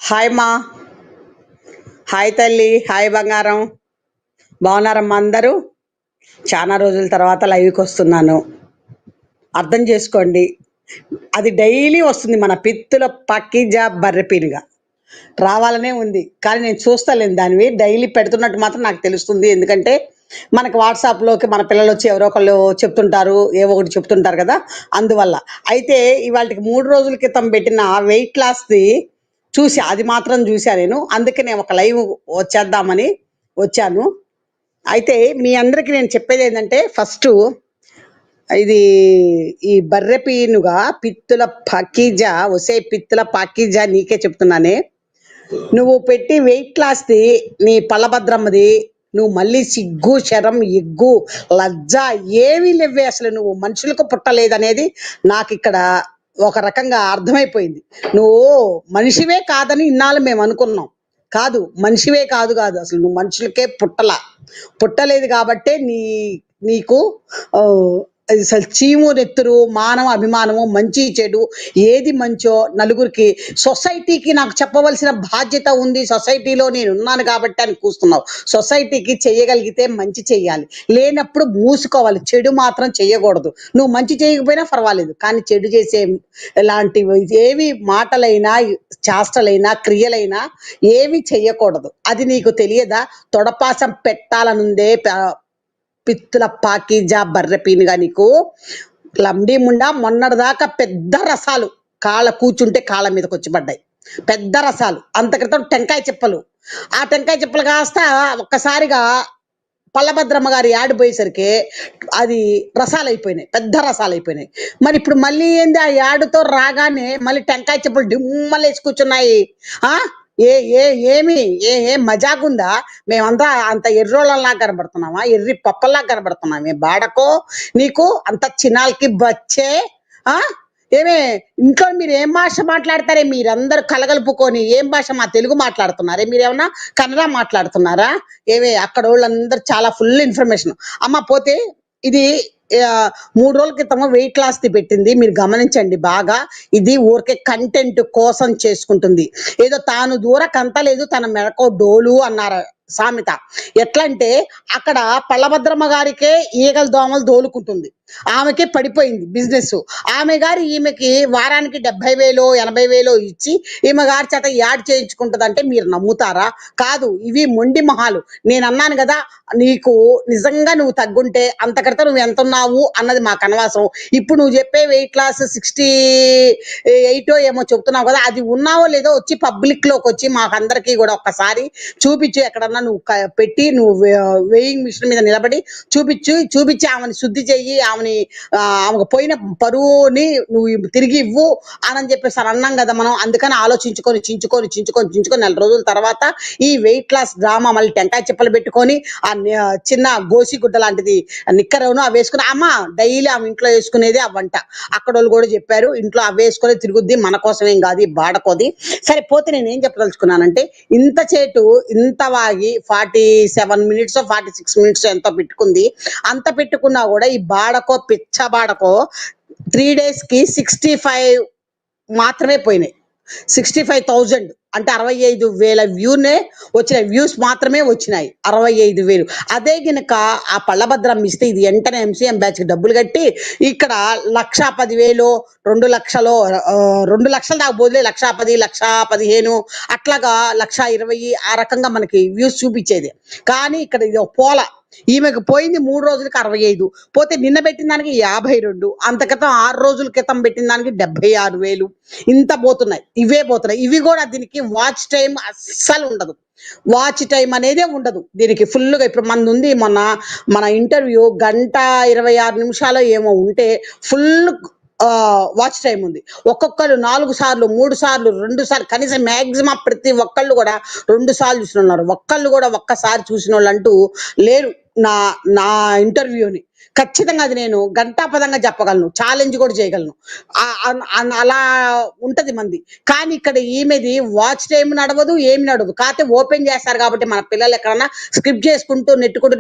Hi మా. Hi తల్లి. Hi బంగారం. బాగున్నారమ్మా అందరూ? చాలా రోజుల తర్వాత లైవ్కి వస్తున్నాను. అర్థం చేసుకోండి, అది డైలీ వస్తుంది మన పిత్తుల పక్కిజా బర్రెపీనుగా రావాలనే ఉంది. కానీ నేను చూస్తలేను దానివి. డైలీ పెడుతున్నట్టు మాత్రం నాకు తెలుస్తుంది. ఎందుకంటే మనకు వాట్సాప్లోకి మన పిల్లలు వచ్చి ఎవరో ఒకళ్ళు చెప్తుంటారు, ఏవో ఒకటి చెప్తుంటారు కదా, అందువల్ల. అయితే ఇవాళకి 3 రోజుల క్రితం పెట్టిన వెయిట్ లాస్ది చూసి, అది మాత్రం చూసా నేను. అందుకే నేను ఒక లైవ్ వచ్చేద్దామని వచ్చాను. అయితే మీ అందరికీ నేను చెప్పేది ఏంటంటే, ఫస్ట్ ఇది ఈ బర్రె పీనుగా పిత్తుల పకీజా, ఒసే పిత్తుల పాకీజా నీకే చెప్తున్నానే. నువ్వు పెట్టి వెయిట్ లాస్ది, నీ పల్లభద్రమ్మది, నువ్వు మళ్ళీ సిగ్గు శరం ఎగ్గు లజ్జ ఏమీ లేవే. అసలు నువ్వు మనుషులకు పుట్టలేదనేది నాకు ఇక్కడ ఒక రకంగా అర్థమైపోయింది. నువ్వు మనిషివే కాదని ఇన్నాళ్ళు మేము అనుకున్నాం. కాదు, మనిషివే కాదు కాదు అసలు నువ్వు మనుషులకే పుట్టలేదు కాబట్టే నీకు అసలు చీము నెత్తురు, మానవ అభిమానము, మంచి చెడు ఏది మంచో నలుగురికి, సొసైటీకి నాకు చెప్పవలసిన బాధ్యత ఉంది. సొసైటీలో నేను ఉన్నాను కాబట్టి అని కూస్తున్నావు. సొసైటీకి చెయ్యగలిగితే మంచి చెయ్యాలి, లేనప్పుడు మూసుకోవాలి. చెడు మాత్రం చెయ్యకూడదు. నువ్వు మంచి చేయకపోయినా పర్వాలేదు, కానీ చెడు చేసే ఇలాంటివి ఏవి మాటలైనా చేష్టలైనా క్రియలైనా ఏవి చెయ్యకూడదు. అది నీకు తెలియదా? తొడపాసం పెట్టాలనుందే పిత్తుల పాకీజా బర్రెపీనుగా నీకు. లంబడి ముండా మొన్నటిదాకా పెద్ద రసాలు కాళ్ళ కూర్చుంటే కాళ్ళ మీదకి వచ్చి పడ్డాయి, పెద్ద రసాలు. అంత క్రితం టెంకాయ చెప్పలు, ఆ టెంకాయ చెప్పలు కాస్త ఒక్కసారిగా పల్లభద్రమ్మ గారి యాడ్ పోయేసరికి అది రసాలు అయిపోయినాయి, పెద్ద రసాలు అయిపోయినాయి. మరి ఇప్పుడు మళ్ళీ ఏంది, ఆ యాడుతో రాగానే మళ్ళీ టెంకాయ చెప్పులు డిమ్మలు వేసి కూర్చున్నాయి. ఏమి ఏం మజాకుందా? మేమంతా అంత ఎర్రోళ్ళలా కనబడుతున్నామా? ఎర్రి పప్పల్లా కనబడుతున్నామే? బాడకో నీకు అంత చిన్నాలకి బచ్చే. ఏమే ఇంట్లో మీరు ఏం భాష మాట్లాడతారే? మీరందరూ కలగలుపుకొని ఏం భాష? మా తెలుగు మాట్లాడుతున్నారే? మీరేమన్నా కన్నడ మాట్లాడుతున్నారా? ఏమే అక్కడ వాళ్ళందరూ చాలా ఫుల్ ఇన్ఫర్మేషన్. అమ్మ పోతే ఇది 3 రోజుల క్రితం వెయిట్ లాస్ది పెట్టింది, మీరు గమనించండి బాగా. ఇది ఊరికే కంటెంట్ కోసం చేసుకుంటుంది. ఏదో తాను దూరకంత లేదు, తన మెడకో డోలు అన్నారు సామెత. ఎట్లా అంటే, అక్కడ పల్లభద్రమ్మ గారికే ఈగలు దోమలు దోలుకుంటుంది, ఆమెకే పడిపోయింది బిజినెస్. ఆమె గారు ఈమెకి వారానికి 70,000 80,000 ఇచ్చి ఈమె గారి చేత యాడ్ చేయించుకుంటుంది అంటే మీరు నమ్ముతారా? కాదు, ఇవి మొండి మొహాలు. నేను అన్నాను కదా, నీకు నిజంగా నువ్వు తగ్గుంటే అంతకరిత నువ్వు ఎంత ఉన్నావు అన్నది మాకు అనవసరం. ఇప్పుడు నువ్వు చెప్పే వెయిట్ లాస్ 68 ఏమో చెప్తున్నావు కదా, అది ఉన్నావో లేదో వచ్చి పబ్లిక్ లోకి వచ్చి మాకందరికీ కూడా ఒక్కసారి చూపించు. ఎక్కడన్నా నువ్వు పెట్టి నువ్వు వెయింగ్ మిషన్ మీద నిలబడి చూపించి ఆమెను శుద్ధి చెయ్యి, ఆమెకు పోయిన పరువుని నువ్వు తిరిగి ఇవ్వు అని చెప్పేసి అన్నాం కదా మనం. అందుకని ఆలోచించుకొని చించుకొని 4 రోజుల తర్వాత ఈ వెయిట్ లాస్ డ్రామా మళ్ళీ టెంకాయ చెప్పలు పెట్టుకొని ఆ చిన్న గోసిగుడ్డ లాంటిది నిక్కరవును అవి వేసుకుని, అమ్మ డైలీ ఆమె ఇంట్లో వేసుకునేది ఆ వంట. అక్కడ వాళ్ళు కూడా చెప్పారు, ఇంట్లో అవి వేసుకొని తిరుగుద్ది, మన కోసమేం కాదు, బాడకోది. సరే పోతే నేను ఏం చెప్పదలుచుకున్నానంటే, ఇంత చేటు ఇంత వాగి 47 minutes 46 minutes ఎంతో పెట్టుకుంది. అంత పెట్టుకున్నా కూడా ఈ బాడకో పిచ్చ బాడకో 3 days కి 65 మాత్రమే పోయినాయి. 65,000 అంటే 65,000 వ్యూనే వచ్చినాయి. వ్యూస్ మాత్రమే వచ్చినాయి 65,000. అదే గినక ఆ పల్లభద్రం ఇస్తే ఇది వెంటనే MCM బ్యాచ్కి డబ్బులు కట్టి ఇక్కడ 1,10,000 2 లక్షలు 2 లక్షల దాకా పోదులే, 1,10,000 1,15,000 అట్లాగా 1,20,000 ఆ రకంగా మనకి వ్యూస్ చూపించేది. కానీ ఇక్కడ ఇది పోల. ఈమెకు పోయింది 3 రోజులకి 65, పోతే నిన్న పెట్టిన దానికి 52, అంత క్రితం 6 రోజుల క్రితం పెట్టిన దానికి 76,000. ఇంత పోతున్నాయి, ఇవే పోతున్నాయి. ఇవి కూడా దీనికి వాచ్ టైం అస్సలు ఉండదు, వాచ్ టైం అనేదే ఉండదు దీనికి. ఫుల్గా ఇప్పుడు మన ఉంది, మన ఇంటర్వ్యూ 1:26 ఏమో ఉంటే ఫుల్ వాచ్ టైం ఉంది. ఒక్కొక్కరు 4 సార్లు 3 సార్లు 2 సార్లు కనీసం మ్యాక్సిమం ప్రతి ఒక్కళ్ళు కూడా 2 సార్లు చూసిన ఉన్నారు. ఒక్కళ్ళు కూడా ఒక్కసారి చూసిన వాళ్ళు అంటూ లేరు నా ఇంటర్వ్యూని. ఖచ్చితంగా అది నేను గంటాపదంగా చెప్పగలను, ఛాలెంజ్ కూడా చేయగలను. అలా ఉంటది మంది. కానీ ఇక్కడ ఈమెది వాచ్ టైం నడవదు, ఏమి నడవదు. కాకపోతే ఓపెన్ చేస్తారు కాబట్టి మన పిల్లలు ఎక్కడన్నా స్క్రిప్ట్ చేసుకుంటూ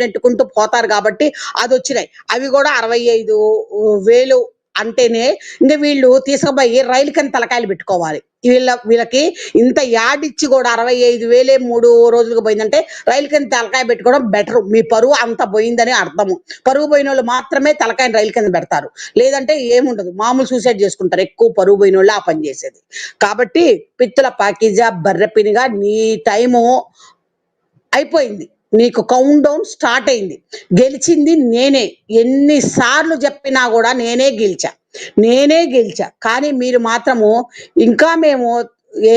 నెట్టుకుంటూ పోతారు కాబట్టి అది వచ్చినాయి. అవి కూడా 65,000 అంటేనే ఇంకా వీళ్ళు తీసుకుపోయి రైలు కింద తలకాయలు పెట్టుకోవాలి. వీళ్ళకి ఇంత యాడ్ ఇచ్చి కూడా 65,000 3 రోజులకు పోయిందంటే రైలు కింద తలకాయ పెట్టుకోవడం బెటర్. మీ పరువు అంత పోయిందని అర్థము. పరువు పోయిన వాళ్ళు మాత్రమే తలకాయని రైలు కింద పెడతారు, లేదంటే ఏముండదు, మామూలు సూసైడ్ చేసుకుంటారు. ఎక్కువ పరువు పోయిన వాళ్ళు ఆ పని చేసేది. కాబట్టి పిత్తుల పాకీజా బర్రెపినిగా నీ టైము అయిపోయింది, నీకు కౌంట్ డౌన్ స్టార్ట్ అయింది. గెలిచింది నేనే. ఎన్నిసార్లు చెప్పినా కూడా నేనే గెలిచా. కానీ మీరు మాత్రము ఇంకా మేము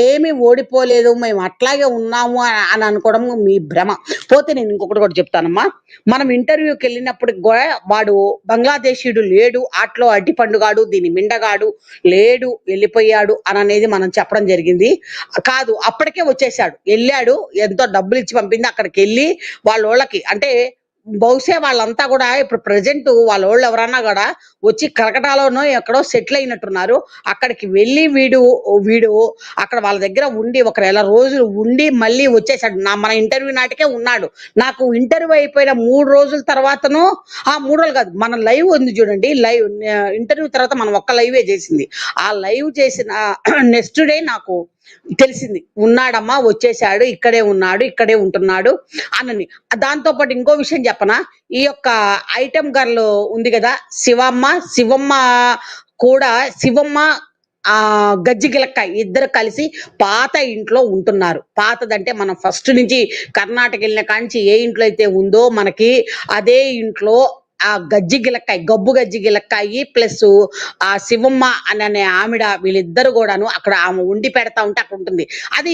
ఏమి ఓడిపోలేదు, మేము అట్లాగే ఉన్నాము అని అనుకోవడం మీ భ్రమ. పోతే నేను ఇంకొకటి కూడా చెప్తానమ్మా. మనం ఇంటర్వ్యూకి వెళ్ళినప్పటికి కూడా వాడు బంగ్లాదేశీయుడు లేడు, ఆటలో అడ్డి పండుగాడు, దీని మిండగాడు లేడు, వెళ్ళిపోయాడు అని అనేది మనం చెప్పడం జరిగింది. కాదు, అప్పటికే వచ్చేసాడు, వెళ్ళాడు, ఎంతో డబ్బులు ఇచ్చి పంపింది. అక్కడికి వెళ్ళి వాళ్ళకి అంటే బహుశా వాళ్ళంతా కూడా ఇప్పుడు ప్రజెంట్ వాళ్ళోళ్ళు ఎవరన్నా కూడా వచ్చి కలకటాలోనో ఎక్కడో సెటిల్ అయినట్టున్నారు. అక్కడికి వెళ్ళి వీడు అక్కడ వాళ్ళ దగ్గర ఉండి ఒక నెల రోజులు ఉండి మళ్ళీ వచ్చేసాడు. మన ఇంటర్వ్యూ నాటికే ఉన్నాడు. నాకు ఇంటర్వ్యూ అయిపోయిన 3 రోజుల తర్వాతను 3 రోజులు కాదు, మన లైవ్ ఉంది చూడండి, లైవ్ ఇంటర్వ్యూ తర్వాత మనం ఒక్క లైవే చేసింది. ఆ లైవ్ చేసిన నెక్స్ట్ డే నాకు తెలిసింది, ఉన్నాడమ్మా, వచ్చేసాడు, ఇక్కడే ఉన్నాడు, ఇక్కడే ఉంటున్నాడు అని. దాంతో పాటు ఇంకో విషయం చెప్పనా, ఈ యొక్క ఐటమ్ గర్ల్ ఉంది కదా శివమ్మ కూడా గజ్జి గిలక్కాయ ఇద్దరు కలిసి పాత ఇంట్లో ఉంటున్నారు. పాతదంటే మనం ఫస్ట్ నుంచి కర్ణాటక వెళ్ళిన కాంచి ఏ ఇంట్లో అయితే ఉందో మనకి అదే ఇంట్లో ఆ గబ్బు గజ్జి గిలక్కాయి ప్లస్ ఆ శివమ్మ అనే ఆవిడ, వీళ్ళిద్దరు కూడాను అక్కడ ఆమె ఉండి పెడతా ఉంటే అక్కడ ఉంటుంది.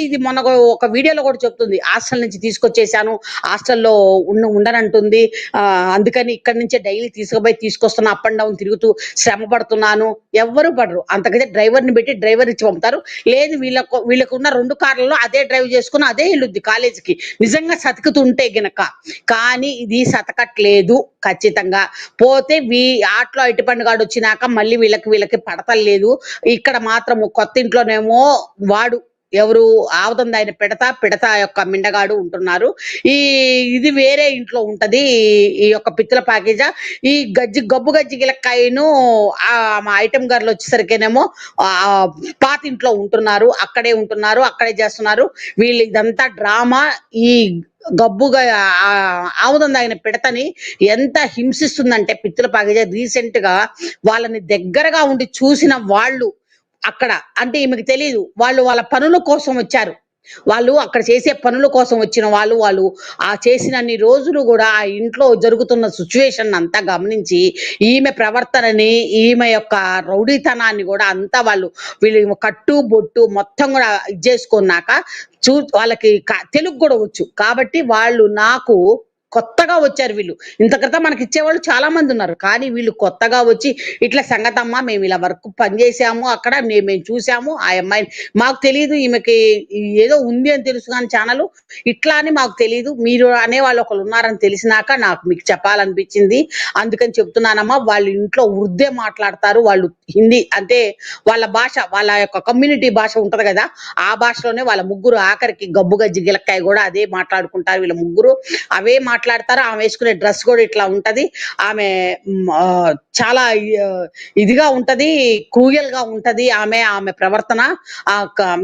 ఇది మొన్న ఒక వీడియోలో కూడా చెప్తుంది, హాస్టల్ నుంచి తీసుకొచ్చేసాను, హాస్టల్లో ఉండనంటుంది, అందుకని ఇక్కడి నుంచే డైలీ తీసుకొస్తున్నా, అప్ అండ్ డౌన్ తిరుగుతూ శ్రమ పడుతున్నాను. ఎవ్వరు పడరు, అంతకైతే డ్రైవర్ని పెట్టి డ్రైవర్ ఇచ్చి పంపుతారు. లేదు, వీళ్ళకు ఉన్న 2 కార్లలో అదే డ్రైవ్ చేసుకుని అదే వెళ్ళుద్ది కాలేజీకి, నిజంగా సతుకుతుంటే గినక. కానీ ఇది సతకట్లేదు ఖచ్చితంగా. పోతే ఆటలో ఇటుపండుగాడు వచ్చినాక మళ్ళీ వీళ్ళకి పడతలేదు. ఇక్కడ మాత్రము కొత్త ఇంట్లోనేమో వాడు ఎవరు ఆవదంది ఆయన పిడత యొక్క మిండగాడు ఉంటున్నారు. ఇది వేరే ఇంట్లో ఉంటది ఈ యొక్క పిత్తుల ప్యాకేజా. ఈ గబ్బు గజ్జి గిలక్కాయను ఐటమ్ గారులు వచ్చేసరికేనేమో పాత ఇంట్లో ఉంటున్నారు, అక్కడే చేస్తున్నారు. వీళ్ళు ఇదంతా డ్రామా. ఈ గబ్బుగా ఆవుదంది ఆయన పిడతని ఎంత హింసిస్తుందంటే పిత్తుల పాకేజా. రీసెంట్ గా వాళ్ళని దగ్గరగా ఉండి చూసిన వాళ్ళు అక్కడ, అంటే ఈమెకు తెలియదు, వాళ్ళ పనుల కోసం వచ్చారు. వాళ్ళు అక్కడ చేసే పనుల కోసం వచ్చిన వాళ్ళు ఆ చేసినన్ని రోజులు కూడా ఆ ఇంట్లో జరుగుతున్న సిచ్యువేషన్ అంతా గమనించి ఈమె ప్రవర్తనని, ఈమె యొక్క రౌడీతనాన్ని కూడా అంతా వీళ్ళు కట్టు బొట్టు మొత్తం కూడా చేసుకున్నాక వాళ్ళకి తెలుగు కూడా వచ్చు. కాబట్టి వాళ్ళు నాకు కొత్తగా వచ్చారు. వీళ్ళు ఇంత క్రితం మనకి ఇచ్చేవాళ్ళు చాలా మంది ఉన్నారు, కానీ వీళ్ళు కొత్తగా వచ్చి ఇట్లా సంగతమ్మా, మేము ఇలా వర్క్ పనిచేసాము, అక్కడ మేము చూసాము, ఆ అమ్మాయిని మాకు తెలియదు, ఈమెకి ఏదో ఉంది అని తెలుసు కానీ ఛానల్ ఇట్లా అని మాకు తెలియదు, మీరు అనేవాళ్ళు ఒకళ్ళు ఉన్నారని తెలిసినాక నాకు మీకు చెప్పాలనిపించింది, అందుకని చెప్తున్నానమ్మా. వాళ్ళ ఇంట్లో ఉర్దే మాట్లాడతారు, వాళ్ళు హిందీ అంటే వాళ్ళ భాష, వాళ్ళ యొక్క కమ్యూనిటీ భాష ఉంటది కదా, ఆ భాషలోనే వాళ్ళ ముగ్గురు ఆఖరికి గబ్బు గజ్జి గిలక్కాయ కూడా అదే మాట్లాడుకుంటారు. వీళ్ళ ముగ్గురు అవే మాట్లాడతారు. ఆమె వేసుకునే డ్రెస్ కూడా ఇట్లా ఉంటది. ఆమె చాలా ఇదిగా ఉంటది, క్రూయల్ గా ఉంటది ఆమె ప్రవర్తన.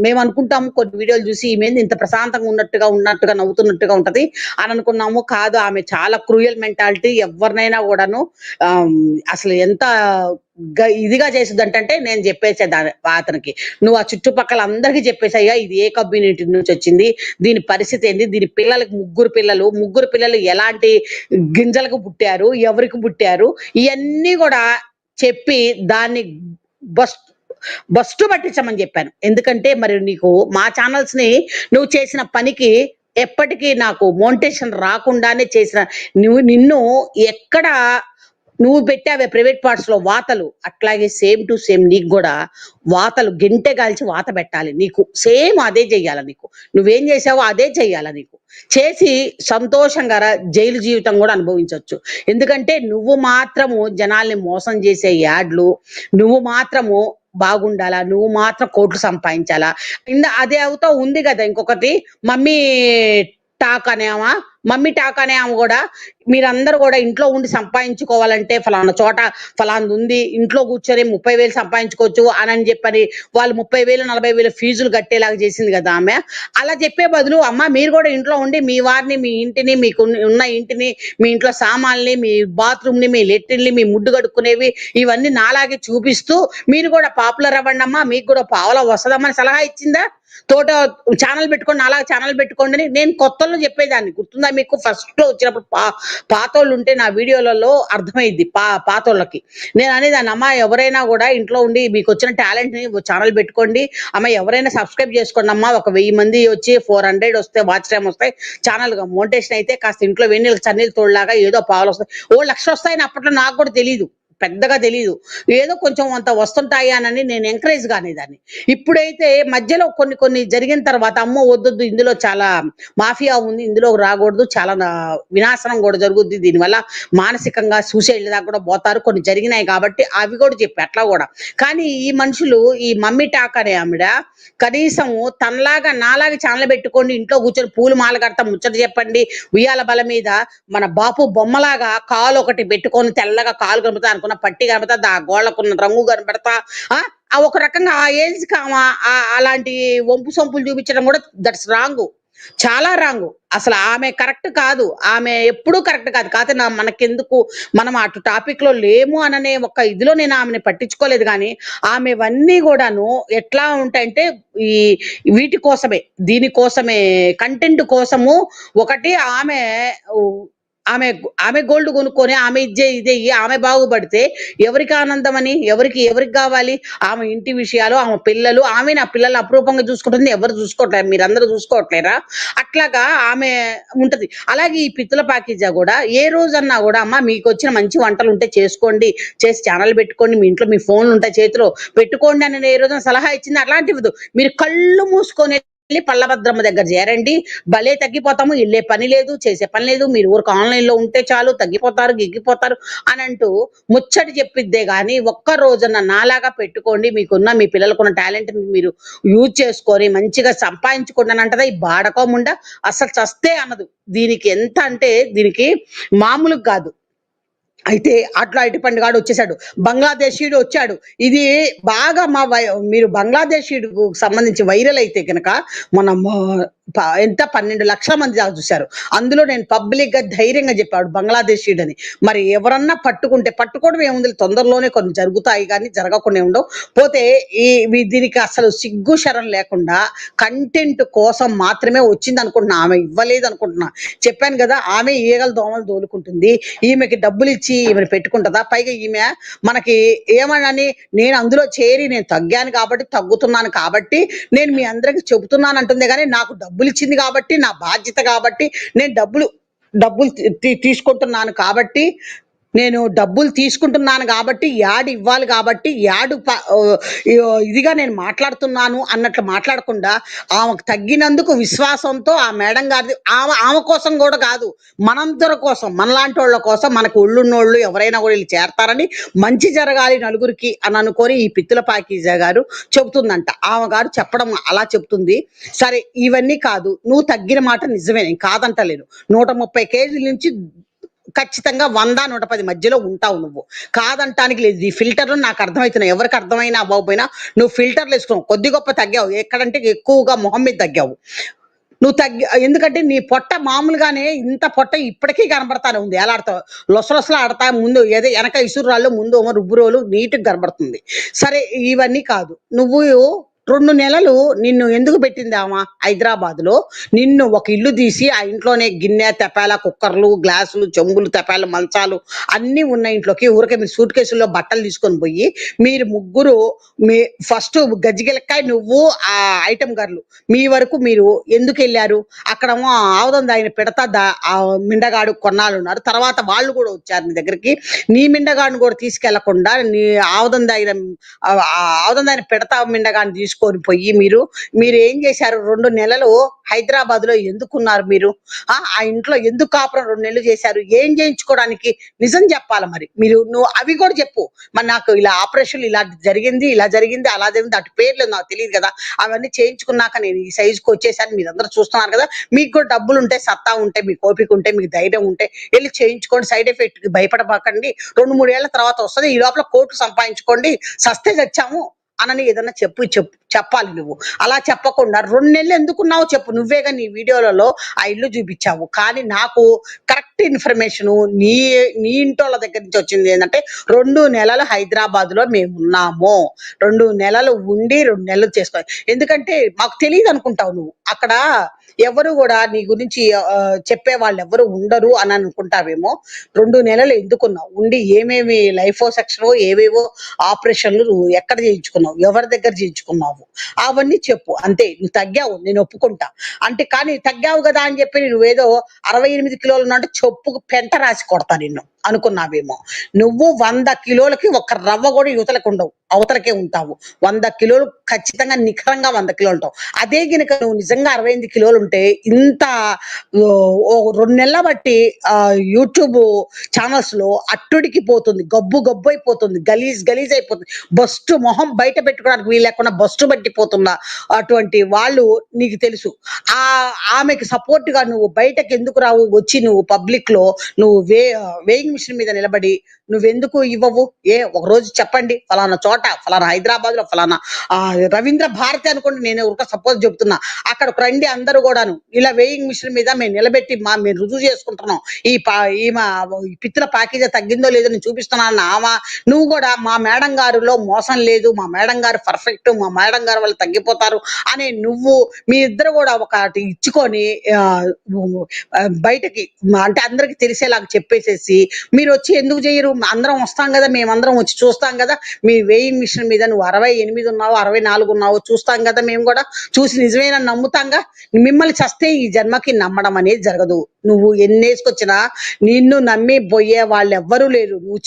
మేము అనుకుంటాము కొన్ని వీడియోలు చూసి ఈమె ఇంత ప్రశాంతంగా ఉన్నట్టుగా నవ్వుతున్నట్టుగా ఉంటది అని అనుకున్నాము. కాదు, ఆమె చాలా క్రూయల్ మెంటాలిటీ. ఎవరినైనా కూడాను అసలు ఎంత ఇదిగా చేస్తుంది అంటే నేను చెప్పేసేదాన్ని అతనికి, నువ్వు ఆ చుట్టుపక్కల అందరికీ చెప్పేసాయ్యా ఇది ఏ కమ్యూనిటీ నుంచి వచ్చింది, దీని పరిస్థితి ఏంది, దీని పిల్లలకి ముగ్గురు పిల్లలు ఎలాంటి గింజలకు పుట్టారు, ఎవరికి పుట్టారు, ఇవన్నీ కూడా చెప్పి దాన్ని బస్టు పట్టించమని చెప్పాను. ఎందుకంటే మరి నీకు మా ఛానల్స్ ని నువ్వు చేసిన పనికి ఎప్పటికీ నాకు మోనిటైజేషన్ రాకుండానే చేసిన నిన్ను ఎక్కడ నువ్వు పెట్టావే ప్రైవేట్ పార్ట్స్ లో వాతలు, అట్లాగే సేమ్ టు సేమ్ నీకు కూడా వాతలు గింటె కాల్చి వాత పెట్టాలి. నీకు సేమ్ అదే చెయ్యాలి. నీకు నువ్వేం చేసావో అదే చెయ్యాలి. నీకు చేసి సంతోషంగా జైలు జీవితం కూడా అనుభవించవచ్చు. ఎందుకంటే నువ్వు మాత్రము జనాల్ని మోసం చేసే యాడ్లు, నువ్వు మాత్రము బాగుండాలా, నువ్వు మాత్రం కోట్లు సంపాదించాలా, అదే అవుతా ఉంది కదా. ఇంకొకటి మమ్మీ టాక్ అనేమా మమ్మీ టాక్ అనే ఆమె కూడా మీరందరూ కూడా ఇంట్లో ఉండి సంపాదించుకోవాలంటే ఫలానా చోట ఫలాంది ఉంది, ఇంట్లో కూర్చొని 30,000 సంపాదించుకోవచ్చు అని చెప్పని వాళ్ళు 30,000 40,000 ఫీజులు కట్టేలాగా చేసింది కదా ఆమె. అలా చెప్పే బదులు అమ్మ మీరు కూడా ఇంట్లో ఉండి మీ వారిని, మీ ఇంటిని, మీకు ఉన్న ఇంటిని, మీ ఇంట్లో సామాన్లని, మీ బాత్రూమ్ని, మీ లెట్రిన్లు, మీ ముడ్డు కడుక్కునేవి ఇవన్నీ నాలాగే చూపిస్తూ మీరు కూడా పాపులర్ అవ్వండి అమ్మా, మీకు కూడా పావలా వస్తుందమ్మని సలహా ఇచ్చిందా? తోట ఛానల్ పెట్టుకోండి, అలా ఛానల్ పెట్టుకోండి అని నేను కొత్తలో చెప్పేదాన్ని. గుర్తుందా మీకు? ఫస్ట్ లో వచ్చినప్పుడు పాతోళ్ళు ఉంటే నా వీడియోలలో అర్థమైద్ది పాతోళ్ళకి. నేను అనేదాన్ని, అమ్మ ఎవరైనా కూడా ఇంట్లో ఉండి మీకు వచ్చిన టాలెంట్ ని ఛానల్ పెట్టుకోండి అమ్మ, ఎవరైనా సబ్స్క్రైబ్ చేసుకోండి అమ్మా. ఒక 1000 మంది వచ్చి 400 వస్తే వాచ్ టైం వస్తాయి, ఛానల్ మోనిటేషన్ అయితే కాస్త ఇంట్లో వెన్నీళ్ళు చన్నీళ్ళు తోడులాగా ఏదో పావులు వస్తాయి. 1,00,000 వస్తాయని అప్పట్లో నాకు కూడా తెలియదు, పెద్దగా తెలియదు. ఏదో కొంచెం అంత వస్తుంటాయి అని నేను ఎంకరేజ్ కానేదాన్ని. ఇప్పుడైతే మధ్యలో కొన్ని కొన్ని జరిగిన తర్వాత అమ్మో వద్దొద్దు, ఇందులో చాలా మాఫియా ఉంది, ఇందులో రాకూడదు, చాలా వినాశనం కూడా జరుగుద్ది, దీనివల్ల మానసికంగా సూసైడ్ దాకా కూడా పోతారు, కొన్ని జరిగినాయి కాబట్టి అవి కూడా చెప్పి అట్లా కూడా. కానీ ఈ మనుషులు, ఈ మమ్మీ టాక్ అనే ఆవిడ కనీసం తనలాగా నాలాగా ఛానల్ పెట్టుకోండి, ఇంట్లో కూర్చొని పూలు మాల కడతా ముచ్చట చెప్పండి, ఉయ్యాల బల మీద మన బాపు బొమ్మలాగా కాలు ఒకటి పెట్టుకొని తెల్లగా కాలు కనబడతా, అనుకున్న పట్టి కనబడతా, ఆ గోళ్ళకున్న రంగు కనబడతా, ఆ ఒక రకంగా ఆ ఏజ్ కి అలాంటి వంపు సొంపులు చూపించడం కూడా దట్స్ రాంగ్, చాలా రాంగ్. అసలు ఆమె కరెక్ట్ కాదు, ఆమె ఎప్పుడూ కరెక్ట్ కాదు. కాకపోతే మనకెందుకు, మనం అటు టాపిక్ లో లేము అననే ఒక ఇదిలో నేను ఆమెను పట్టించుకోలేదు. కానీ ఆమెవన్నీ కూడాను ఎట్లా ఉంటాయంటే ఈ వీటి కోసమే, దీనికోసమే, కంటెంట్ కోసము. ఒకటి ఆమె ఆమె ఆమె గోల్డ్ కొనుక్కొని ఆమె ఇదే ఆమె బాగుపడితే ఎవరికి ఆనందం అని, ఎవరికి కావాలి? ఆమె ఇంటి విషయాలు, ఆమె పిల్లలు, ఆమె నా పిల్లలు అపురూపంగా చూసుకుంటుంది, ఎవరు చూసుకోవట్లేదు, మీరందరూ చూసుకోవట్లేరా? అట్లాగా ఆమె ఉంటది. అలాగే ఈ పిత్తుల పాకీజా కూడా ఏ రోజన్నా కూడా అమ్మ మీకు వచ్చిన మంచి వంటలు ఉంటే చేసుకోండి, చేసి ఛానల్ పెట్టుకోండి, మీ ఇంట్లో మీ ఫోన్లు ఉంటాయి చేతిలో పెట్టుకోండి అని ఏ రోజున సలహా ఇచ్చింది? అట్లాంటివి మీరు కళ్ళు మూసుకొని పల్లభద్రమ్మ దగ్గర చేరండి, భలే తగ్గిపోతాము, ఇల్లే పని లేదు, చేసే పని లేదు, మీరు ఊరికి ఆన్లైన్ లో ఉంటే చాలు తగ్గిపోతారు, గిగ్గిపోతారు అని అంటూ ముచ్చటి చెప్పిద్దే గాని ఒక్క రోజున నాలాగా పెట్టుకోండి, మీకున్న మీ పిల్లలకున్న టాలెంట్ మీరు యూజ్ చేసుకొని మంచిగా సంపాదించుకోండి అని అంటదా ఈ బాడకోముండా? అసలు చస్తే అనదు. దీనికి ఎంత అంటే దీనికి మామూలుగా కాదు. అయితే అట్లా అరటిపండు గాడు వచ్చేసాడు, బంగ్లాదేశీయుడు వచ్చాడు. ఇది బాగా మీరు బంగ్లాదేశీయుడుకు సంబంధించి వైరల్ అయితే కనుక మన ఎంత 12 లక్షల మంది దాకా చూశారు. అందులో నేను పబ్లిక్ గా ధైర్యంగా చెప్పాడు బంగ్లాదేశీయుడని. మరి ఎవరన్నా పట్టుకోవడం ఏముంది, తొందరలోనే కొన్ని జరుగుతాయి కానీ జరగకుండా ఉండవు. పోతే దీనికి అసలు సిగ్గు శరం లేకుండా కంటెంట్ కోసం మాత్రమే వచ్చింది అనుకుంటున్నా, ఆమె ఇవ్వలేదు అనుకుంటున్నా. చెప్పాను కదా, ఆమె ఈగలు దోమలు దోలుకుంటుంది, ఈమెకి డబ్బులు ఇచ్చి ఈమెను పెట్టుకుంటుందా? పైగా ఈమె మనకి ఏమనని, నేను అందులో చేరి నేను తగ్గాను కాబట్టి, తగ్గుతున్నాను కాబట్టి నేను మీ అందరికి చెబుతున్నాను అంటుంది. కానీ నాకు డబ్బులు ఇచ్చింది కాబట్టి, నా బాధ్యత కాబట్టి, నేను డబ్బులు తీసుకుంటున్నాను కాబట్టి, యాడ్ ఇవ్వాలి కాబట్టి, ఇదిగా నేను మాట్లాడుతున్నాను అన్నట్లు మాట్లాడకుండా ఆమెకు తగ్గినందుకు విశ్వాసంతో ఆ మేడం గారి ఆమె కోసం కూడా కాదు, మనందరి కోసం, మనలాంటి వాళ్ళ కోసం, మనకు ఒళ్ళున్నోళ్ళు ఎవరైనా కూడా వీళ్ళు చేరతారని, మంచి జరగాలి నలుగురికి అని అనుకొని ఈ పిత్తుల పాకీజా గారు చెబుతుందంట. ఆమె గారు చెప్పడం అలా చెప్తుంది. సరే ఇవన్నీ కాదు, నువ్వు తగ్గిన మాట నిజమే, నేను కాదంటలేను. 130 కేజీల నుంచి ఖచ్చితంగా 100-110 మధ్యలో ఉంటావు, నువ్వు కాదంటానికి లేదు. ఈ ఫిల్టర్లు నాకు అర్థమవుతున్నాయి, ఎవరికి అర్థమైనా అవ్వకపోయినా నువ్వు ఫిల్టర్లు వేసుకున్నావు, కొద్ది గొప్ప తగ్గావు, ఎక్కడంటే ఎక్కువగా మొహం మీద తగ్గావు నువ్వు. ఎందుకంటే నీ పొట్ట మామూలుగానే ఇంత పొట్ట ఇప్పటికీ కనబడతానే ఉంది, ఎలాడతావు, లొసలొసలు ఆడతా, ముందు ఏదో వెనక ఇసురాళ్ళు, ముందు రుబ్బురోలు నీట్గా కనబడుతుంది. సరే ఇవన్నీ కాదు, నువ్వు 2 నెలలు నిన్ను ఎందుకు పెట్టింది ఆమె హైదరాబాద్ లో? నిన్ను ఒక ఇల్లు తీసి ఆ ఇంట్లోనే గిన్నె తెపాల, కుక్కర్లు, గ్లాసులు, చెంబులు, తెపాలు, మంచాలు అన్ని ఉన్న ఇంట్లోకి ఊరికే మీరు సూట్ కేసుల్లో బట్టలు తీసుకొని పోయి మీరు ముగ్గురు ఫస్ట్ గజ్జిగిలకాయ నువ్వు ఆ ఐటమ్ గర్లు మీ వరకు మీరు ఎందుకు వెళ్ళారు? అక్కడేమో ఆవుదం ఆయన పెడతా ఆ మిండగాడు కొన్నాళ్ళు ఉన్నారు, తర్వాత వాళ్ళు కూడా వచ్చారు నీ దగ్గరికి. నీ మిండగాడిని కూడా తీసుకెళ్లకుండా నీ ఆవుదం దాగిన పెడతా మిండగాడిని తీసుకు తీసుకొని పోయి మీరు ఏం చేశారు? 2 నెలలు హైదరాబాద్‌లో ఎందుకున్నారు మీరు? ఆ ఇంట్లో ఎందుకు కాపురం 2 నెలలు చేశారు? ఏం చేయించుకోవడానికి? నిజం చెప్పాలి మరి. నువ్వు అవి కూడా చెప్పు. మరి నాకు ఇలా ఆపరేషన్ ఇలా జరిగింది, ఇలా జరిగింది, అలా జరిగింది, అటు పేర్లు నాకు తెలీదు కదా! అవన్నీ చేయించుకున్నాక నేను ఈ సైజ్‌కి వచ్చేసాను. మీరందరూ చూస్తున్నారు కదా! మీకు కూడా డబ్బులుంటే, సత్తా ఉంటే, మీకు ఓపిక ఉంటే, మీకు ధైర్యం ఉంటే ఎళ్లి చేయించుకోండి. సైడ్ ఎఫెక్ట్‌కి భయపడబాకండి. 2, 3 ఏళ్ల తర్వాత వస్తది. ఈ లోపల కోట్లు సంపాదించుకోండి. సస్తే చచ్చాము అనని ఏదన్నా చెప్పాలి నువ్వు. అలా చెప్పకుండా 2 నెలలు ఎందుకున్నావో చెప్పు. నువ్వేగా నీ వీడియోలలో ఆ ఇల్లు చూపించావు. కానీ నాకు కరెక్ట్ ఇన్ఫర్మేషను నీ ఇంటోళ్ళ దగ్గర నుంచి వచ్చింది ఏంటంటే 2 నెలలు హైదరాబాద్‌లో మేమున్నాము. 2 నెలలు ఉండి 2 నెలలు చేసుకోవాలి. ఎందుకంటే మాకు తెలీదు అనుకుంటావు నువ్వు. అక్కడ ఎవరు కూడా నీ గురించి చెప్పేవాళ్ళు ఎవరు ఉండరు అని అనుకుంటావేమో. 2 నెలలు ఎందుకున్నావు? ఉండి ఏమేమి లైఫో సెక్షనో ఏవేవో ఆపరేషన్లు నువ్వు ఎక్కడ చేయించుకున్నావు? ఎవరి దగ్గర చేయించుకున్నావు? అవన్నీ చెప్పు. అంతే. నువ్వు తగ్గావు. నేను ఒప్పుకుంటా. అంటే కానీ తగ్గావు కదా అని చెప్పి నువ్వేదో 68 కిలోలు ఉన్నావు అంటే చెప్పుకు పెంట రాసి కొడతా నిన్ను అనుకున్నావేమో. నువ్వు 100 కిలోలకి ఒక్క రవ్వ కూడా యువతలకు ఉండవు. అవతలకే ఉంటావు. 100 కిలోలు ఖచ్చితంగా నిఖరంగా 100 కిలోలు ఉంటావు. అదే గినక నువ్వు నిజంగా 68 కిలోలు ఉంటే ఇంత 2 నెలల బట్టి యూట్యూబ్ ఛానల్స్ లో అట్టుడికి పోతుంది. గబ్బు గబ్బు అయిపోతుంది. గలీజ్ అయిపోతుంది. బస్టు మొహం బయట పెట్టుకోవడానికి వీలు లేకుండా బస్టు పట్టిపోతున్న అటువంటి వాళ్ళు నీకు తెలుసు. ఆమెకి సపోర్ట్ గా నువ్వు బయటకు ఎందుకు రావు? వచ్చి నువ్వు పబ్లిక్ లో నువ్వు వేయింగ్ మిషన్ మీద నిలబడి నువ్వెందుకు ఇవ్వవు? ఒక రోజు చెప్పండి, ఫలానా చోట, ఫలానా హైదరాబాద్ లో, ఫలానా రవీంద్ర భారతి అనుకోండి, నేను ఒక సపోజ్ చెప్తున్నా, అక్కడికి రండి అందరూ కూడాను. ఇలా వేయింగ్ మిషన్ మీద మేము నిలబెట్టి మేము రుజువు చేసుకుంటున్నాం. ఈమె పిత్తుల ప్యాకేజ్ తగ్గిందో లేదో నేను చూపిస్తున్నాను. నువ్వు కూడా మా మేడం గారిలో మోసం లేదు, మా మేడం గారు పర్ఫెక్ట్, మా మేడం గారు వాళ్ళు తగ్గిపోతారు అనే నువ్వు మీ ఇద్దరు కూడా ఒకటి ఇచ్చుకొని బయటకి అంటే అందరికి తెలిసేలాగా చెప్పేసేసి మీరు వచ్చి ఎందుకు చేయరు? అందరం వస్తాం కదా, మేమందరం వచ్చి చూస్తాం కదా. మీ వేయింగ్ మిషన్ మీద నువ్వు 68 ఉన్నావు, 64 ఉన్నావు చూస్తాం కదా. మేము కూడా చూసి నిజమేనని నమ్ముతాంగా. మిమ్మల్ని చస్తే ఈ జన్మకి నమ్మడం అనేది జరగదు. నువ్వు ఎన్నేసుకొచ్చినా నిన్ను నమ్మి పోయే వాళ్ళు ఎవ్వరూ లేరు. నువ్వు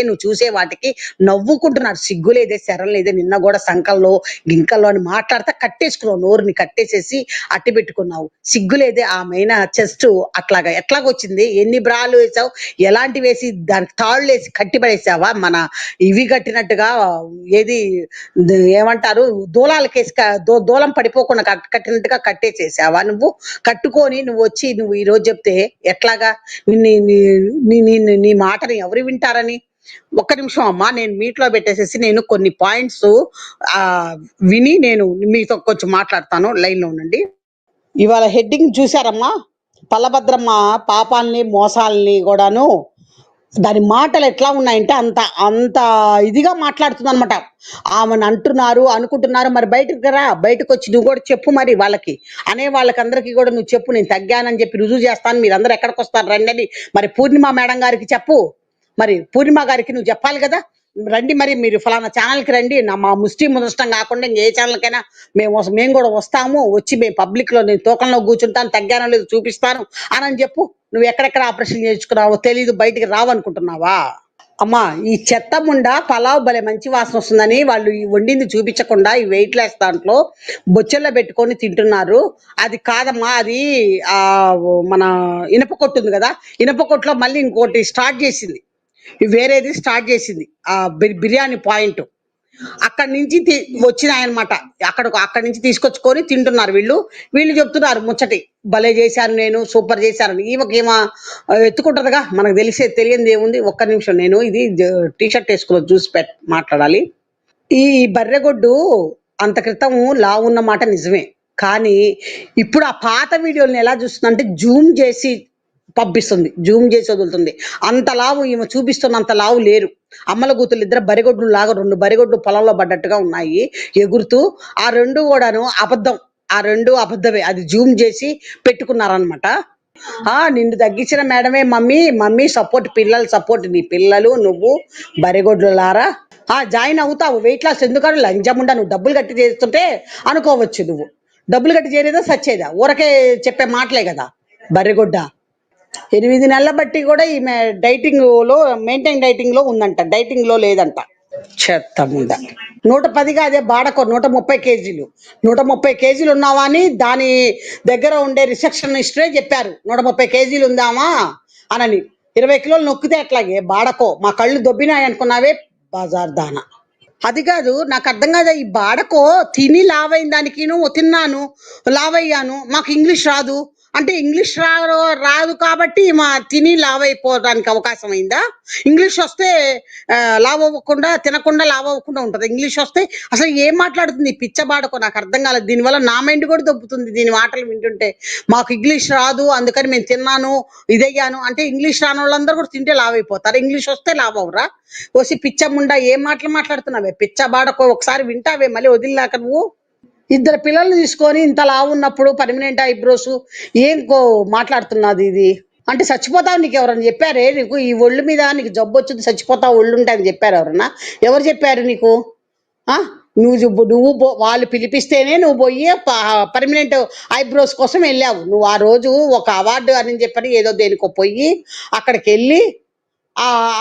నువ్వు చూసే వాటికి నవ్వుకుంటున్నాడు. సిగ్గు లేదే, శరం లేదే. నిన్న కూడా సంకల్లో గింకల్లో అని మాట్లాడితే కట్టేసుకున్నావు. నోరుని కట్టేసేసి అట్టి పెట్టుకున్నావు. సిగ్గు లేదే. ఆమెన చెస్ట్ ఎట్లాగొచ్చింది? ఎన్ని బ్రాలు వేసావు? ఎలాంటి వేసి దానికి తాళ్ళు వేసి కట్టి పడేసావా? మన ఇవి కట్టినట్టుగా ఏది ఏమంటారు, దూలాలకేసి దూలం పడిపోకుండా కట్టినట్టుగా కట్టేసేసావా? నువ్వు కట్టుకొని నువ్వు వచ్చి నువ్వు ఈ రోజు చెప్తే ఎట్లాగా? నీ మాటని ఎవరు వింటారని? ఒక్క నిమిషం అమ్మా, నేను మీట్లో పెట్టేసేసి నేను కొన్ని పాయింట్స్ విని నేను మీతో కొంచెం మాట్లాడతాను. లైన్ లో ఉండండి. ఇవాళ హెడ్డింగ్ చూసారమ్మా? పల్లభద్రమ్మ పాపాలని మోసాలని కూడాను దాని మాటలు ఎట్లా ఉన్నాయంటే అంత అంత ఇదిగా మాట్లాడుతుంది అనమాట. ఆమెను అనుకుంటున్నారు. మరి బయటకు వచ్చి నువ్వు కూడా చెప్పు. మరి వాళ్ళకి వాళ్ళకందరికీ కూడా నువ్వు చెప్పు, నేను తగ్గానని చెప్పి రుజువు చేస్తాను, మీరందరూ ఎక్కడికి వస్తారు రండి అని. మరి పూర్ణిమ మేడం గారికి చెప్పు. మరి పూర్ణిమ గారికి నువ్వు చెప్పాలి కదా, రండి మరి మీరు ఫలానా ఛానల్కి రండి. మా ముస్లిం ముదృష్టం కాకుండా ఇంకే ఛానల్కైనా మేము కూడా వస్తాము. వచ్చి మేము పబ్లిక్ లో నేను తూకంలో కూర్చుంటాను, తగ్గానో లేదు చూపిస్తాను అని చెప్పు. నువ్వు ఎక్కడెక్కడ ఆపరేషన్ చేయించుకున్నావో తెలీదు, బయటికి రావనుకుంటున్నావా? అమ్మా, ఈ చెత్త ముండా పలావ్ భలే మంచి వాసన వస్తుందని వాళ్ళు ఈ వండింది చూపించకుండా ఈ వెయిట్ లెస్ దాంట్లో బొచ్చెల్లో పెట్టుకొని తింటున్నారు. అది కాదమ్మా, అది మన ఇనప కొట్టు ఉంది కదా, ఇనప కొట్టులో మళ్ళీ ఇంకోటి స్టార్ట్ చేసింది, వేరేది స్టార్ట్ చేసింది. బిర్యానీ పాయింట్ అక్కడి నుంచి వచ్చినాయన్నమాట. అక్కడి నుంచి తీసుకొచ్చుకొని తింటున్నారు వీళ్ళు చెప్తున్నారు ముచ్చటి, భలే చేశాను నేను, సూపర్ చేశాను. ఈమె ఎత్తుకుంటుందిగా, మనకు తెలియనిది ఏముంది. ఒక్క నిమిషం, నేను ఇది టీషర్ట్ వేసుకుని చూసి మాట్లాడాలి. ఈ బర్రెగొడ్డు అంత క్రితం లావున్న మాట నిజమే, కానీ ఇప్పుడు ఆ పాత వీడియోలను ఎలా చూస్తుందంటే జూమ్ చేసి పంపిస్తుంది, జూమ్ చేసి వదులుతుంది. అంత లావు ఈమె చూపిస్తున్నంత లావు లేరు. అమ్మల కూతులు ఇద్దరు బరిగొడ్లు లాగా 2 బరిగొడ్లు పొలంలో పడ్డట్టుగా ఉన్నాయి ఎగురుతూ. ఆ 2 కూడాను అబద్ధం, ఆ 2 అబద్ధమే. అది జూమ్ చేసి పెట్టుకున్నారనమాట. నిన్ను తగ్గించిన మేడమే మమ్మీ సపోర్ట్, పిల్లల సపోర్ట్. నీ పిల్లలు నువ్వు బరిగొడ్లు లారా జాయిన్ అవుతావు. వెయిట్ లాస్ ఎందుకంటే లంచముండా, నువ్వు డబ్బులు కట్టి చేస్తుంటే అనుకోవచ్చు. నువ్వు డబ్బులు కట్టి చేరేదా సచ్చేదా? ఊరకే చెప్పే మాటలే కదా బర్రెగొడ్డ. 8 నెలల బట్టి కూడా ఈమె మెయింటైన్ డైటింగ్ లో ఉందంట, డైటింగ్ లో లేదంట. చెత్త ముండ. 110 అదే బాడకో 130 కేజీలు. 130 కేజీలు ఉన్నావా అని దాని దగ్గర ఉండే రిసెప్షనిస్టే చెప్పారు. 130 కేజీలు ఉందామా అనని. 20 కిలోలు నొక్కితే అట్లాగే బాడకో మా కళ్ళు దొబ్బినాయి అనుకున్నావే బజార్ దానా. అది కాదు నాకు అర్థం కాదు. ఈ బాడకో తిని లావైన దానికి నువ్వు తిన్నాను లావయ్యాను మాకు ఇంగ్లీష్ రాదు అంటే ఇంగ్లీష్ రాదు కాబట్టి మా తిని లావైపోవడానికి అవకాశం అయిందా? ఇంగ్లీష్ వస్తే లావ్ అవ్వకుండా తినకుండా లావ్ అవ్వకుండా ఉంటుంది. ఇంగ్లీష్ వస్తే అసలు ఏం మాట్లాడుతుంది ఈ పిచ్చ బాడకో నాకు అర్థం కాలేదు. దీనివల్ల నా మైండ్ కూడా దొబ్బుతుంది దీని మాటలు వింటుంటే. మాకు ఇంగ్లీష్ రాదు అందుకని మేము తిన్నాను ఇదయ్యాను అంటే ఇంగ్లీష్ రాని వాళ్ళందరూ కూడా తింటే లావ్ అయిపోతారు. ఇంగ్లీష్ వస్తే లావ్ అవ్వరా? ఓసి పిచ్చముండా ఏం మాటలు మాట్లాడుతున్నావే పిచ్చ బాడకో. ఒకసారి వింటావే మళ్ళీ వదిలినాక నువ్వు. ఇద్దరు పిల్లల్ని తీసుకొని ఇంత లావు ఉన్నప్పుడు పర్మనెంట్ ఐబ్రోస్ ఏం మాట్లాడుతున్నది ఇది అంటే చచ్చిపోతావు. నీకు ఎవరన్నా చెప్పారే నీకు ఈ ఒళ్ళు మీద నీకు జబ్బు వచ్చింది చచ్చిపోతావు ఒళ్ళు ఉంటాయని చెప్పారు ఎవరన్నా? ఎవరు చెప్పారు నీకు? నువ్వు వాళ్ళు పిలిపిస్తేనే నువ్వు పోయి పర్మనెంట్ ఐబ్రోస్ కోసం వెళ్ళావు. నువ్వు ఆ రోజు ఒక అవార్డు అని చెప్పని ఏదో దేనికో పోయి అక్కడికి వెళ్ళి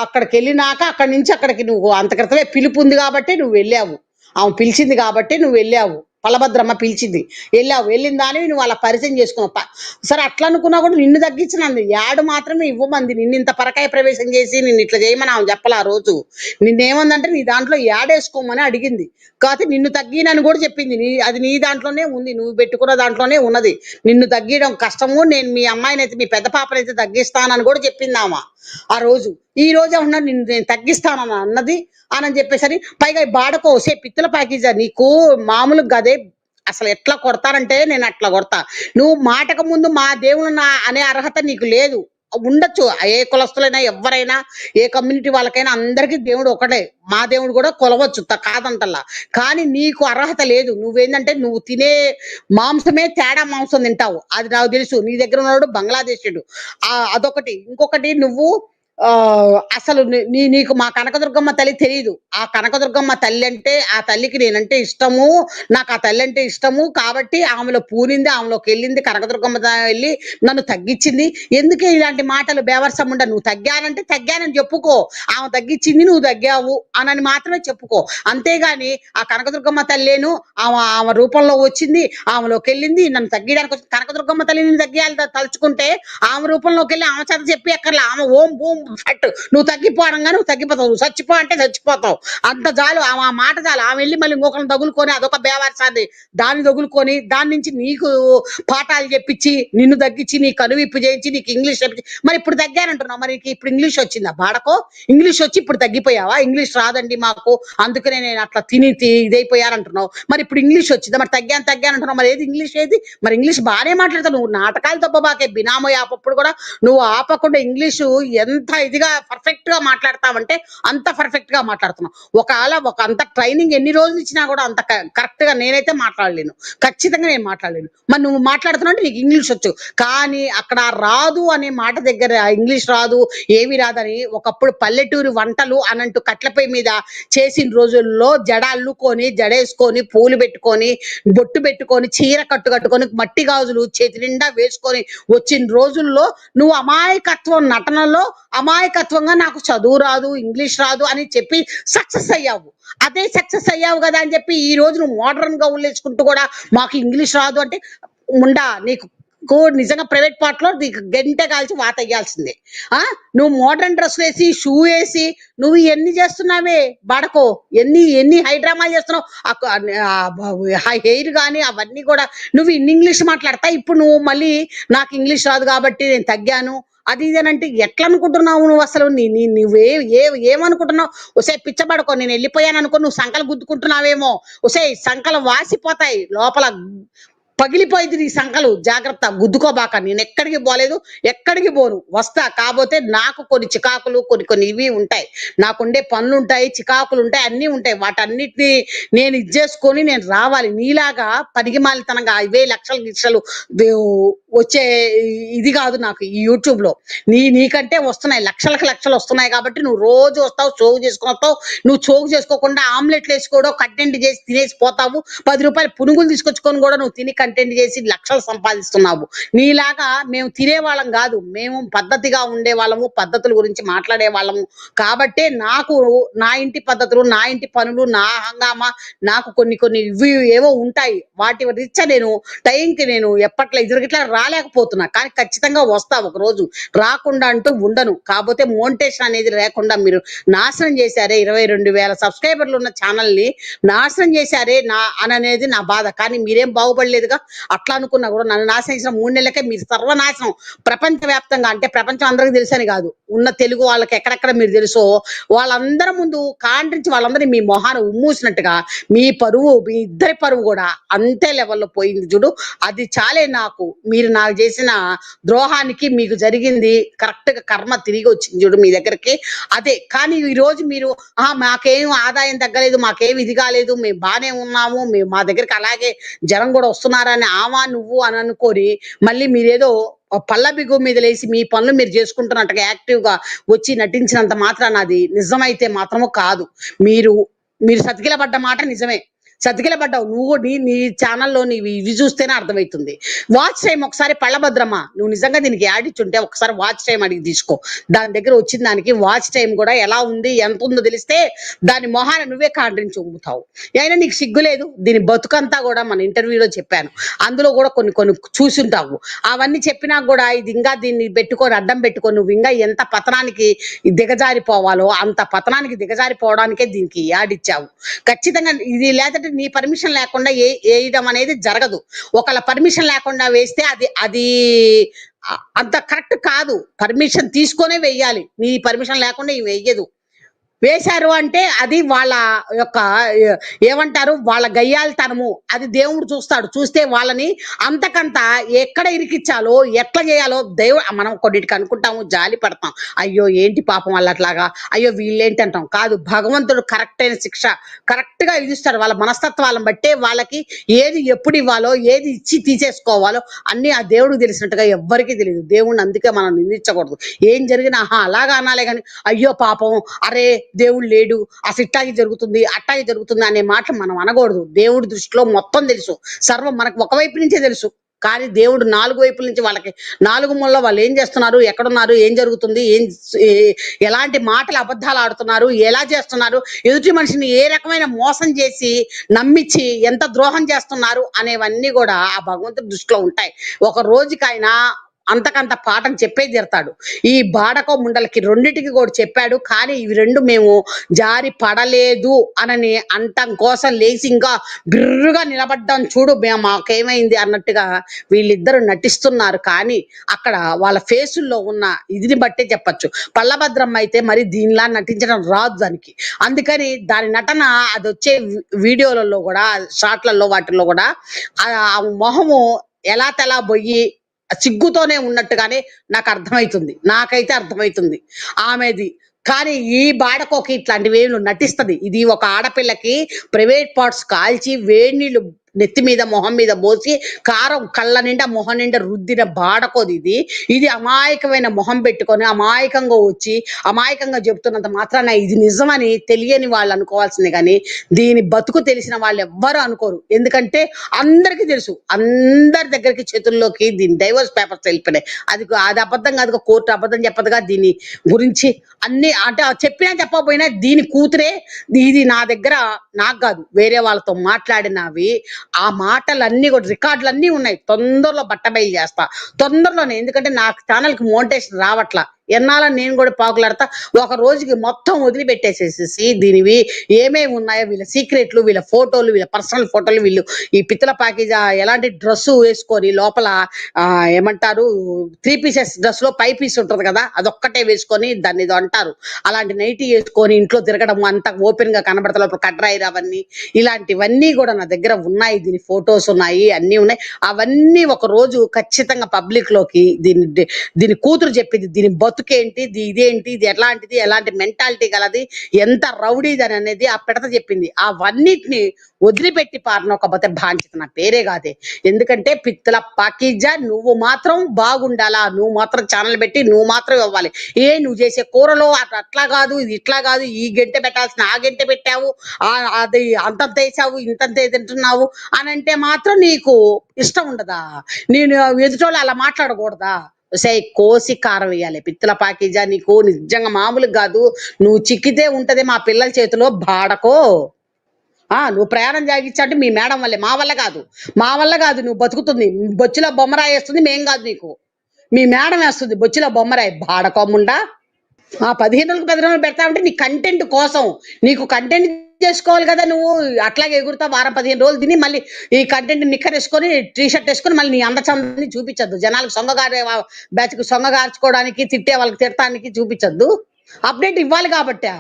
అక్కడికి వెళ్ళినాక అక్కడి నుంచి అక్కడికి నువ్వు అంత క్రితమే పిలుపు ఉంది కాబట్టి నువ్వు వెళ్ళావు. ఆమె పిలిచింది కాబట్టి నువ్వు వెళ్ళావు. పలభద్రమ్మ పిలిచింది వెళ్ళావు. వెళ్ళిన దానివి నువ్వు అలా పరిచయం చేసుకున్నావు. సరే అట్లా అనుకున్నా కూడా నిన్ను తగ్గించినంది యాడు మాత్రమే ఇవ్వమంది. నిన్ను ఇంత పరకాయ ప్రవేశం చేసి నిన్ను ఇట్లా చేయమని ఆమె చెప్పాలి. ఆ రోజు నిన్నేమందంటే నీ దాంట్లో యాడేసుకోమని అడిగింది. కాకపోతే నిన్ను తగ్గినని కూడా చెప్పింది. అది నీ దాంట్లోనే ఉంది. నువ్వు పెట్టుకున్న దాంట్లోనే ఉన్నది. నిన్ను తగ్గియడం కష్టము. నేను మీ అమ్మాయిని అయితే మీ పెద్ద పాపనైతే తగ్గిస్తానని కూడా చెప్పింది ఆమె ఆ రోజు. ఈ రోజు ఏమన్నా నిన్ను నేను తగ్గిస్తానని అన్నది అని చెప్పేసరి పైగా బాడకో సే పిత్తల ప్యాకేజా నీకు మామూలు గదే. అసలు ఎట్లా కొడతానంటే నేను అట్లా కొడతా. నువ్వు మాటకు ముందు మా దేవుడు అనే అర్హత నీకు లేదు. ఉండొచ్చు ఏ కులస్తులైనా ఎవరైనా ఏ కమ్యూనిటీ వాళ్ళకైనా అందరికీ దేవుడు ఒకటే. మా దేవుడు కూడా కొలవచ్చు కాదంటల్లా. కానీ నీకు అర్హత లేదు. నువ్వేంటంటే నువ్వు తినే మాంసమే తేడా మాంసం తింటావు. అది నాకు తెలుసు. నీ దగ్గర ఉన్నాడు బంగ్లాదేశుడు అదొకటి. ఇంకొకటి నువ్వు అసలు నీకు మా కనకదుర్గమ్మ తల్లి తెలియదు. ఆ కనకదుర్గమ్మ తల్లి అంటే ఆ తల్లికి నేనంటే ఇష్టము. నాకు ఆ తల్లి అంటే ఇష్టము కాబట్టి ఆమెలో పూనింది ఆమెలోకి వెళ్ళింది. కనకదుర్గమ్మ వెళ్ళి నన్ను తగ్గించింది. ఎందుకే ఇలాంటి మాటలు బేవర్సముండ. నువ్వు తగ్గానంటే తగ్గానని చెప్పుకో. ఆమె తగ్గించింది నువ్వు తగ్గావు అని మాత్రమే చెప్పుకో. అంతేగాని ఆ కనకదుర్గమ్మ తల్లేను ఆమె రూపంలో వచ్చింది ఆమెలోకి వెళ్ళింది నన్ను తగ్గడానికి వచ్చింది. కనకదుర్గమ్మ తల్లిని తగ్గియాలి తలుచుకుంటే ఆమె రూపంలోకి వెళ్ళి ఆమె చేత చెప్పి అక్కర్లే. ఆమె ఓం భూమ్ ఫట్ నువ్వు తగ్గిపోవడంగా నువ్వు తగ్గిపోతావు. నువ్వు చచ్చిపో అంటే చచ్చిపోతావు. అంత చాలు. ఆ మాట చాలు. ఆమె వెళ్ళి మళ్ళీ ఇంకొకరిని తగులుకొని అదొక బేవర్సాన్ని దాన్ని తగులుకొని దాని నుంచి నీకు పాఠాలు చెప్పించి నిన్ను తగ్గించి నీ కనువిప్పు చేయించి నీకు ఇంగ్లీష్ చెప్పించి మరి ఇప్పుడు తగ్గానంటున్నావు. మరి ఇప్పుడు ఇంగ్లీష్ వచ్చిందా బాడకో? ఇంగ్లీష్ వచ్చి ఇప్పుడు తగ్గిపోయావా? ఇంగ్లీష్ రాదండి మాకు అందుకనే నేను అట్లా తిని ఇదైపోయానంటున్నావు. మరి ఇప్పుడు ఇంగ్లీష్ వచ్చిందా? మరి తగ్గానంటున్నావు. మరి ఏది ఇంగ్లీష్ ఏది? మరి ఇంగ్లీష్ బాగానే మాట్లాడతావు. నువ్వు నాటకాలు తప్పబాకే బినామో యాపప్పుడు కూడా నువ్వు ఆపకుండా ఇంగ్లీషు ఎంత ఇదిగా పర్ఫెక్ట్ గా మాట్లాడతావంటే అంత పర్ఫెక్ట్ గా మాట్లాడుతున్నావు. ఒకవేళ అంత ట్రైనింగ్ ఎన్ని రోజులు ఇచ్చినా కూడా అంత కరెక్ట్ గా నేనైతే మాట్లాడలేను. ఖచ్చితంగా నేను మాట్లాడలేను. మరి నువ్వు మాట్లాడుతున్నావు అంటే నీకు ఇంగ్లీష్ వచ్చు. కానీ అక్కడ రాదు అనే మాట దగ్గర ఇంగ్లీష్ రాదు ఏమి రాదని ఒకప్పుడు పల్లెటూరు వంటలు అనంటూ కట్లపై మీద చేసిన రోజుల్లో జడ అల్లుకొని జడేసుకొని పూలు పెట్టుకొని బొట్టు పెట్టుకొని చీర కట్టుకొని మట్టి గాజులు చేతి నిండా వేసుకొని వచ్చిన రోజుల్లో నువ్వు అమాయకత్వం నటనలో అమాయకత్వంగా నాకు చదువు రాదు ఇంగ్లీష్ రాదు అని చెప్పి సక్సెస్ అయ్యావు. అదే సక్సెస్ అయ్యావు కదా అని చెప్పి ఈ రోజు నువ్వు మోడర్న్ గా ఉల్లేసుకుంటూ కూడా మాకు ఇంగ్లీష్ రాదు అంటే ముండా నీకు నిజంగా ప్రైవేట్ పార్ట్ లో నీకు గంట కాల్చి వాత అయ్యాల్సిందే. నువ్వు మోడర్న్ డ్రెస్ వేసి షూ వేసి నువ్వు ఎన్ని చేస్తున్నావే బాడకో. ఎన్ని హైడ్రామా చేస్తున్నావు. హెయిర్ కానీ అవన్నీ కూడా నువ్వు ఇంగ్లీష్ మాట్లాడతా. ఇప్పుడు నువ్వు మళ్ళీ నాకు ఇంగ్లీష్ రాదు కాబట్టి నేను తగ్గాను అది ఇదేనంటే ఎట్లా అనుకుంటున్నావు నువ్వు? అసలు ఏమనుకుంటున్నావు? ఒసే పిచ్చబడుకో. నేను వెళ్ళిపోయాను అనుకో నువ్వు సంకలు గుద్దుకుంటున్నావేమో. ఒసే సంకలు వాసిపోతాయి లోపల పగిలిపోయింది నీ సంకలు. జాగ్రత్త గుద్దుకోబాక. నేను ఎక్కడికి పోలేదు ఎక్కడికి పోను. వస్తా కాకపోతే నాకు కొన్ని చికాకులు కొన్ని ఇవి ఉంటాయి. నాకుండే పనులు ఉంటాయి చికాకులు ఉంటాయి అన్నీ ఉంటాయి. వాటన్నిటిని నేను ఇది చేసుకొని నేను రావాలి. నీలాగా పనికిమాలితనంగా 20 లక్షలు వచ్చే ఇది కాదు నాకు ఈ యూట్యూబ్లో. నీకంటే వస్తున్నాయి, లక్షలకు లక్షలు వస్తున్నాయి కాబట్టి నువ్వు రోజు వస్తావు, చోగు చేసుకుని వస్తావు. నువ్వు చోగు చేసుకోకుండా ఆమ్లెట్లు వేసుకోవడం, కంటెంట్ చేసి తినేసి పోతావు. 10 రూపాయలు పునుగులు తీసుకొచ్చుకొని కూడా నువ్వు తిని కంటెంట్ చేసి లక్షలు సంపాదిస్తున్నావు. నీలాగా మేము తినేవాళ్ళం కాదు, మేము పద్ధతిగా ఉండేవాళ్ళము, పద్ధతుల గురించి మాట్లాడే వాళ్ళము. కాబట్టే నాకు నా ఇంటి పద్ధతులు, నా ఇంటి పనులు, నా హంగామా, నాకు కొన్ని కొన్ని ఇవి ఏవో ఉంటాయి. వాటి రీత్యా నేను టైంకి నేను ఎప్పట్లో ఇదిగిట్లా రాలేకపోతున్నా. కానీ ఖచ్చితంగా వస్తా ఒక రోజు, రాకుండా అంటూ ఉండను. కాకపోతే మోనిటేషన్ అనేది లేకుండా మీరు నాశనం చేశారే, 22,000 సబ్స్క్రైబర్లు ఉన్న ఛానల్ని నాశనం చేశారే అనేది నా బాధ. కానీ మీరేం బాగుపడలేదుగా. అట్లా అనుకున్నా కూడా నన్ను నాశనం 3 నెలలకే మీరు సర్వనాశనం. ప్రపంచవ్యాప్తంగా, అంటే ప్రపంచం అందరికీ తెలుసని కాదు, ఉన్న తెలుగు వాళ్ళకి ఎక్కడెక్కడ మీరు తెలుసో వాళ్ళందరి ముందు కాండ్రించి వాళ్ళందరినీ మీ మొహాన ఉమ్మూసినట్టుగా మీ పరువు, మీ ఇద్దరి పరువు కూడా అంతే లెవెల్లో పోయింది చూడు. అది చాలే నాకు. మీరు నాకు చేసిన ద్రోహానికి మీకు జరిగింది కరెక్ట్ గా కర్మ తిరిగి వచ్చింది చూడు మీ దగ్గరికి. అదే. కానీ ఈ రోజు మీరు మాకేం ఆదాయం తగ్గలేదు, మాకేం ఇది కాలేదు, మేము బాగానే ఉన్నాము, మేము మా దగ్గరికి అలాగే జనం కూడా వస్తున్నారని నువ్వు అని అనుకోని మళ్ళీ మీరేదో పళ్ళ బిగు మీద లేసి మీ పనులు మీరు చేసుకుంటున్నట్టుగా యాక్టివ్ గా వచ్చి నటించినంత మాత్రాన అది నిజమైతే మాత్రము కాదు. మీరు సతికిలబడ్డ మాట నిజమే, సతికిలబడ్డావు. నువ్వు నీ ఛానల్లో నీవి ఇవి చూస్తేనే అర్థమవుతుంది. వాచ్ టైం ఒకసారి పళ్ళభద్రమ్మ, నువ్వు నిజంగా దీనికి యాడ్ ఇచ్చుంటే ఒకసారి వాచ్ టైం అడిగి తీసుకో. దాని దగ్గర వచ్చిన దానికి వాచ్ టైం కూడా ఎలా ఉంది, ఎంత ఉందో తెలిస్తే దాని మొహాన నువ్వే కాండ్రించి ఉమ్ముతావు. అయినా నీకు సిగ్గు లేదు. దీని బతుకంతా కూడా మన ఇంటర్వ్యూలో చెప్పాను, అందులో కూడా కొన్ని చూసుంటావు. అవన్నీ చెప్పినా కూడా ఇది ఇంకా దీన్ని పెట్టుకొని అడ్డం పెట్టుకొని నువ్వు ఇంకా ఎంత పతనానికి దిగజారిపోవాలో అంత పతనానికి దిగజారిపోవడానికే దీనికి యాడ్ ఇచ్చావు. ఖచ్చితంగా ఇది లేదంటే నీ పర్మిషన్ లేకుండా వేయడం అనేది జరగదు. ఒకళ్ళ పర్మిషన్ లేకుండా వేస్తే అది అంత కరెక్ట్ కాదు. పర్మిషన్ తీసుకొనే వెయ్యాలి. నీ పర్మిషన్ లేకుండా ఇవి వెయ్యదు. వేశారు అంటే అది వాళ్ళ యొక్క ఏమంటారు, వాళ్ళ గయ్యాలితనము. అది దేవుడు చూస్తాడు. చూస్తే వాళ్ళని అంతకంత ఎక్కడ ఇరికిచ్చాలో, ఎట్లా చేయాలో మనం కొన్నిటికి అనుకుంటాము, జాలి పడతాం, అయ్యో ఏంటి పాపం వాళ్ళు అట్లాగా, అయ్యో వీళ్ళేంటి అంటాం. కాదు, భగవంతుడు కరెక్ట్ అయిన శిక్ష కరెక్ట్ గా విధిస్తాడు. వాళ్ళ మనస్తత్వాలను బట్టే వాళ్ళకి ఏది ఎప్పుడు ఇవ్వాలో, ఏది ఇచ్చి తీసేసుకోవాలో అన్ని ఆ దేవుడికి తెలిసినట్టుగా ఎవ్వరికీ తెలియదు. దేవుడిని అందుకే మనం నిందించకూడదు. ఏం జరిగినా అలాగా అనాలే కానీ అయ్యో పాపం, అరే దేవుడు లేడు, అసలు ఇట్టాగి జరుగుతుంది అట్టాగి జరుగుతుంది అనే మాటలు మనం అనకూడదు. దేవుడి దృష్టిలో మొత్తం తెలుసు, సర్వం మనకు ఒకవైపు నుంచే తెలుసు. కానీ దేవుడు 4 వైపుల నుంచి వాళ్ళకి 4 మూలలో వాళ్ళు ఏం చేస్తున్నారు, ఎక్కడున్నారు, ఏం జరుగుతుంది, ఎలాంటి మాటలు అబద్ధాలు ఆడుతున్నారు, ఎలా చేస్తున్నారు, ఎదుటి మనిషిని ఏ రకమైన మోసం చేసి నమ్మించి ఎంత ద్రోహం చేస్తున్నారు అనేవన్నీ కూడా ఆ భగవంతుడి దృష్టిలో ఉంటాయి. ఒక రోజుకైనా అంతకంత పాఠం చెప్పే తీరుతాడు. ఈ బాడకో ముండలకి రెండిటికి కూడా చెప్పాడు. కానీ ఇవి రెండు మేము జారి పడలేదు అనని అంటం కోసం లేచి ఇంకా బిర్రుగా నిలబడ్డాం చూడు, మాకేమైంది అన్నట్టుగా వీళ్ళిద్దరు నటిస్తున్నారు. కానీ అక్కడ వాళ్ళ ఫేసుల్లో ఉన్న ఇదిని బట్టే చెప్పచ్చు. పల్లభద్రమ్మ అయితే మరి దీనిలా నటించడం రాదు దానికి. అందుకని దాని నటన అది వచ్చే వీడియోలలో కూడా, షాట్లలో వాటిల్లో కూడా ఆ మొహము ఎలా తెలా పోయి సిగ్గుతోనే ఉన్నట్టుగానే నాకు అర్థమవుతుంది. నాకైతే అర్థమవుతుంది ఆమెది. కానీ ఈ బాడకోకి ఇట్లాంటివి ఏమి నటిస్తుంది. ఇది ఒక ఆడపిల్లకి ప్రైవేట్ పార్ట్స్ కాల్చి వేడి నీళ్ళు నెత్తి మీద మొహం మీద పోసి కారం కళ్ళ నిండా మొహం నిండా రుద్దిన బాడకోది ఇది అమాయకమైన మొహం పెట్టుకొని అమాయకంగా వచ్చి అమాయకంగా చెప్తున్నంత మాత్రాన ఇది నిజమని తెలియని వాళ్ళు అనుకోవాల్సిందే. కానీ దీని బతుకు తెలిసిన వాళ్ళు ఎవ్వరూ అనుకోరు. ఎందుకంటే అందరికీ తెలుసు, అందరి దగ్గరికి చేతుల్లోకి దీని డైవర్స్ పేపర్స్ వెళ్ళిపోయినాయి. అది అబద్ధం కాదు, కోర్టు అబద్ధం చెప్పదుగా దీని గురించి. అన్ని అంటే చెప్పినా చెప్పకపోయినా దీని కూతురే ఇది నా దగ్గర, నాకు కాదు వేరే వాళ్ళతో మాట్లాడినవి ఆ మాటలన్నీ కూడా రికార్డులన్నీ ఉన్నాయి. తొందరలో బట్టబయలు చేస్తా, తొందరలోనే. ఎందుకంటే నాకు ఛానల్కి మోనిటైజేషన్ రావట్లా. ఎన్నాళ్ళని నేను కూడా పాకులాడతా. ఒక రోజుకి మొత్తం వదిలిపెట్టేసేసి దీనివి ఏమేమి ఉన్నాయో, వీళ్ళ సీక్రెట్లు, వీళ్ళ ఫోటోలు, వీళ్ళ పర్సనల్ ఫోటోలు, వీళ్ళు ఈ పిత్తల ప్యాకేజ్ ఎలాంటి డ్రెస్సు వేసుకొని లోపల ఏమంటారు 3 పీసెస్ డ్రెస్ లో 5 పీస్ ఉంటుంది కదా, అదొక్కటే వేసుకొని దాన్ని ఏదో అంటారు, అలాంటి నైటీ వేసుకొని ఇంట్లో తిరగడం, అంత ఓపెన్ గా కనబడతా లోపల కట్రాయిరు అవన్నీ, ఇలాంటివన్నీ కూడా నా దగ్గర ఉన్నాయి. దీని ఫొటోస్ ఉన్నాయి, అన్ని ఉన్నాయి. అవన్నీ ఒక రోజు ఖచ్చితంగా పబ్లిక్ లోకి దీని కూతురు చెప్పింది, దీని బతుకేంటి, ఇదేంటి, ఇది ఎలాంటిది, ఎలాంటి మెంటాలిటీ గలది, ఎంత రౌడీదని అనేది ఆ పిడత చెప్పింది. అవన్నిటిని వదిలిపెట్టి పారనొకపోతే బాధ్యత నా పేరే కాదే. ఎందుకంటే పిత్తల పాకీజా నువ్వు మాత్రం బాగుండాలా, నువ్వు మాత్రం ఛానల్ పెట్టి నువ్వు మాత్రం ఇవ్వాలి. నువ్వు చేసే కూరలో అట్లా కాదు, ఇది ఇట్లా కాదు, ఈ గంటె పెట్టాల్సిన ఆ గంటె పెట్టావు, అది అంతంత వేసావు, ఇంతంత తింటున్నావు అని అంటే మాత్రం నీకు ఇష్టం ఉండదా? నేను ఎదుటోళ్ళు అలా మాట్లాడకూడదా? కోసి కారం వేయాలి. పిత్తల పాకీజా నీకు నిజంగా మామూలుగా కాదు. నువ్వు చిక్కితే ఉంటది మా పిల్లల చేతిలో బాడకో. నువ్వు ప్రయాణం జాగించంటే మీ మేడం వల్లే, మా వల్ల కాదు, మా వల్ల కాదు. నువ్వు బతుకుతుంది బొచ్చులో బొమ్మరాయి వేస్తుంది, మేం కాదు నీకు, మీ మేడం వేస్తుంది బొచ్చులో బొమ్మరాయి బాడకోముండా. 15 రోజులకు 10 రోజులు పెడతా ఉంటే నీ కంటెంట్ కోసం, నీకు కంటెంట్ చేసుకోవాలి కదా. నువ్వు అట్లాగే ఎగురుతా వారం 15 రోజులు తిని మళ్ళీ ఈ కంటెంట్ నిక్కర్ వేసుకొని టీ షర్ట్ వేసుకొని మళ్ళీ నీ అందచందాన్ని చూపించద్దు జనాలకు. బ్యాచ్కి సొంగగార్చుకోవడానికి, తిట్టే వాళ్ళకి తిడటానికి చూపించద్దు. అప్డేట్ ఇవ్వాలి కాబట్టి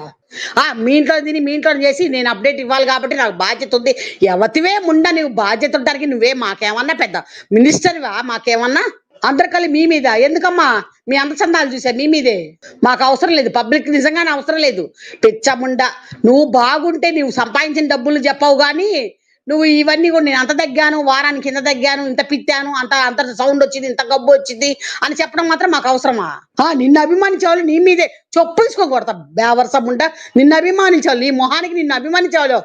మీ ఇంట్లో తిని మీ ఇంట్లో చేసి నేను అప్డేట్ ఇవ్వాలి కాబట్టి నాకు బాధ్యత ఉంది. ఎవతివే ముండా నువ్వు బాధ్యత ఉంటానికి, నువ్వే మాకేమన్నా పెద్ద మినిస్టర్వా? మాకేమన్నా అందరికీ మీ మీద ఎందుకమ్మా? మీ అందచందాలు చూసా మీ మీదే. మాకు అవసరం లేదు, పబ్లిక్ నిజంగానే అవసరం లేదు. పిచ్చముండా నువ్వు బాగుంటే నువ్వు సంపాదించిన డబ్బులు చెప్పవు కానీ నువ్వు ఇవన్నీ కూడా నేను అంత తగ్గాను, వారానికి కింద తగ్గాను, ఇంత పిత్తాను, అంత సౌండ్ వచ్చింది, ఇంత గబ్బు వచ్చింది అని చెప్పడం మాత్రం మాకు అవసరమా? నిన్ను అభిమానించేవాళ్ళు నీ మీదే చొప్పు తీసుకోకూడతా బేవర్సముండా. నిన్ను అభిమానించేవాళ్ళు, నీ మొహానికి నిన్ను అభిమానించేవాళ్ళు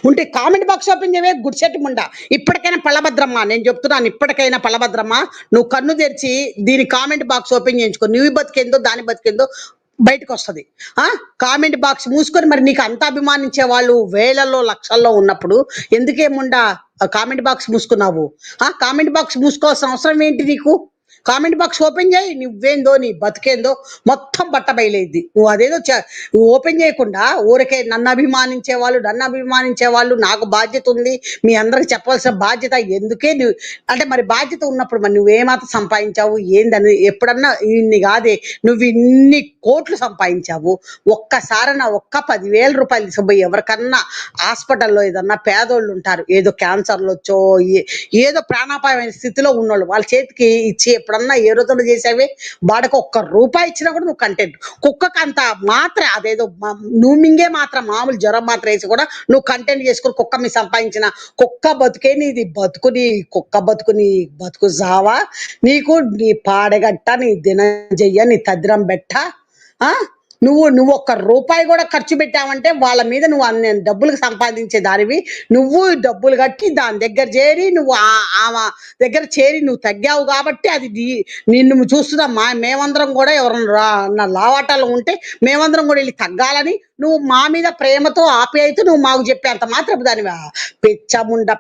ఉంటే కామెంట్ బాక్స్ ఓపెన్ చేయవే గుడిసెట్టి ముండా. ఇప్పటికైనా పళ్ళభద్రమ్మ, నేను చెప్తున్నాను, ఇప్పటికైనా పళ్ళభద్రమ్మ నువ్వు కన్ను తెరిచి దీని కామెంట్ బాక్స్ ఓపెన్ చేయించుకో. నువ్వు బతికేందో దాని బతికేందో బయటకు వస్తుంది. కామెంట్ బాక్స్ మూసుకొని మరి నీకు అంత అభిమానించే వాళ్ళు వేలల్లో లక్షల్లో ఉన్నప్పుడు ఎందుకేముండా కామెంట్ బాక్స్ మూసుకున్నావు? కామెంట్ బాక్స్ మూసుకోవాల్సిన అవసరం ఏంటి నీకు? కామెంట్ బాక్స్ ఓపెన్ చేయి, నువ్వేందో నీ బతికేందో మొత్తం బట్ట బయలేద్ది. నువ్వు అదేదో ఓపెన్ చేయకుండా ఊరికే నన్ను అభిమానించే వాళ్ళు నాకు బాధ్యత ఉంది, మీ అందరికి చెప్పాల్సిన బాధ్యత ఎందుకే నువ్వు అంటే మరి బాధ్యత ఉన్నప్పుడు మరి నువ్వేమాత్రం సంపాదించావు ఏందని ఎప్పుడన్నా ఇన్ని కాదే, నువ్వు ఇన్ని కోట్లు సంపాదించావు. ఒక్కసారన్నా ఒక్క 10,000 రూపాయలు తీసుకుపోయి ఎవరికన్నా హాస్పిటల్లో ఏదన్నా పేదోళ్ళు ఉంటారు, ఏదో క్యాన్సర్లు వచ్చో ఏదో ప్రాణాపాయమైన స్థితిలో ఉన్నోళ్ళు వాళ్ళ చేతికి ఇచ్చి ఎప్పుడన్నా ఏ రోజులు చేసావే? బాడకు ఒక్క రూపాయి ఇచ్చినా కూడా నువ్వు కంటెంట్. కుక్కకు అంత మాత్ర అదేదో నువ్వు మింగే మాత్రం మామూలు జ్వరం మాత్రం వేసి కూడా నువ్వు కంటెంట్ చేసుకుని కుక్క మీ సంపాదించిన కుక్క బతుకే నీది. కుక్క బతుకు జావా నీకు, నీ పాడగట్ట, నీ దినజయ్య, నీ తద్దిరం బెట్ట. నువ్వు ఒక్క రూపాయి కూడా ఖర్చు పెట్టావంటే వాళ్ళ మీద నువ్వు అన్ని డబ్బులకు సంపాదించే దానివి. నువ్వు డబ్బులు కట్టి దాని దగ్గర చేరి నువ్వు ఆమె దగ్గర చేరి నువ్వు తగ్గావు కాబట్టి అది నిన్ను చూస్తున్నా మేమందరం కూడా ఎవరన్నా లావాటాలు ఉంటే మేమందరం కూడా వెళ్ళి తగ్గాలని నువ్వు మా మీద ప్రేమతో ఆప్యాయతో నువ్వు మాకు చెప్పేంత మాత్రం దానివా?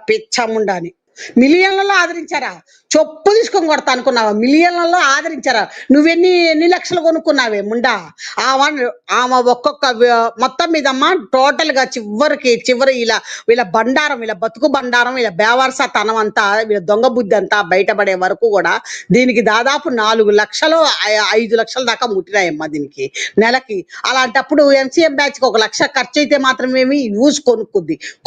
పిచ్చముండా అని మిలియన్లలో ఆదరించారా? చొప్పు తీసుకొని కొడతా అనుకున్నావా? మిలియన్లలో ఆదరించారా? ఎన్ని లక్షలు కొనుక్కున్నావే ముండా? ఆమె ఒక్కొక్క మొత్తం మీదమ్మా టోటల్ గా చివరి వీళ్ళ బండారం, వీళ్ళ బతుకు బండారం, వీళ్ళ బేవర్స తనం అంతా, వీళ్ళ దొంగ బుద్ధి అంతా బయటపడే వరకు కూడా దీనికి దాదాపు 4 లక్షలు 5 లక్షల దాకా ముట్టినాయమ్మా దీనికి నెలకి. అలాంటప్పుడు ఎంసీఎం బ్యాచ్కి 1 లక్ష ఖర్చు అయితే మాత్రమేమి వ్యూస్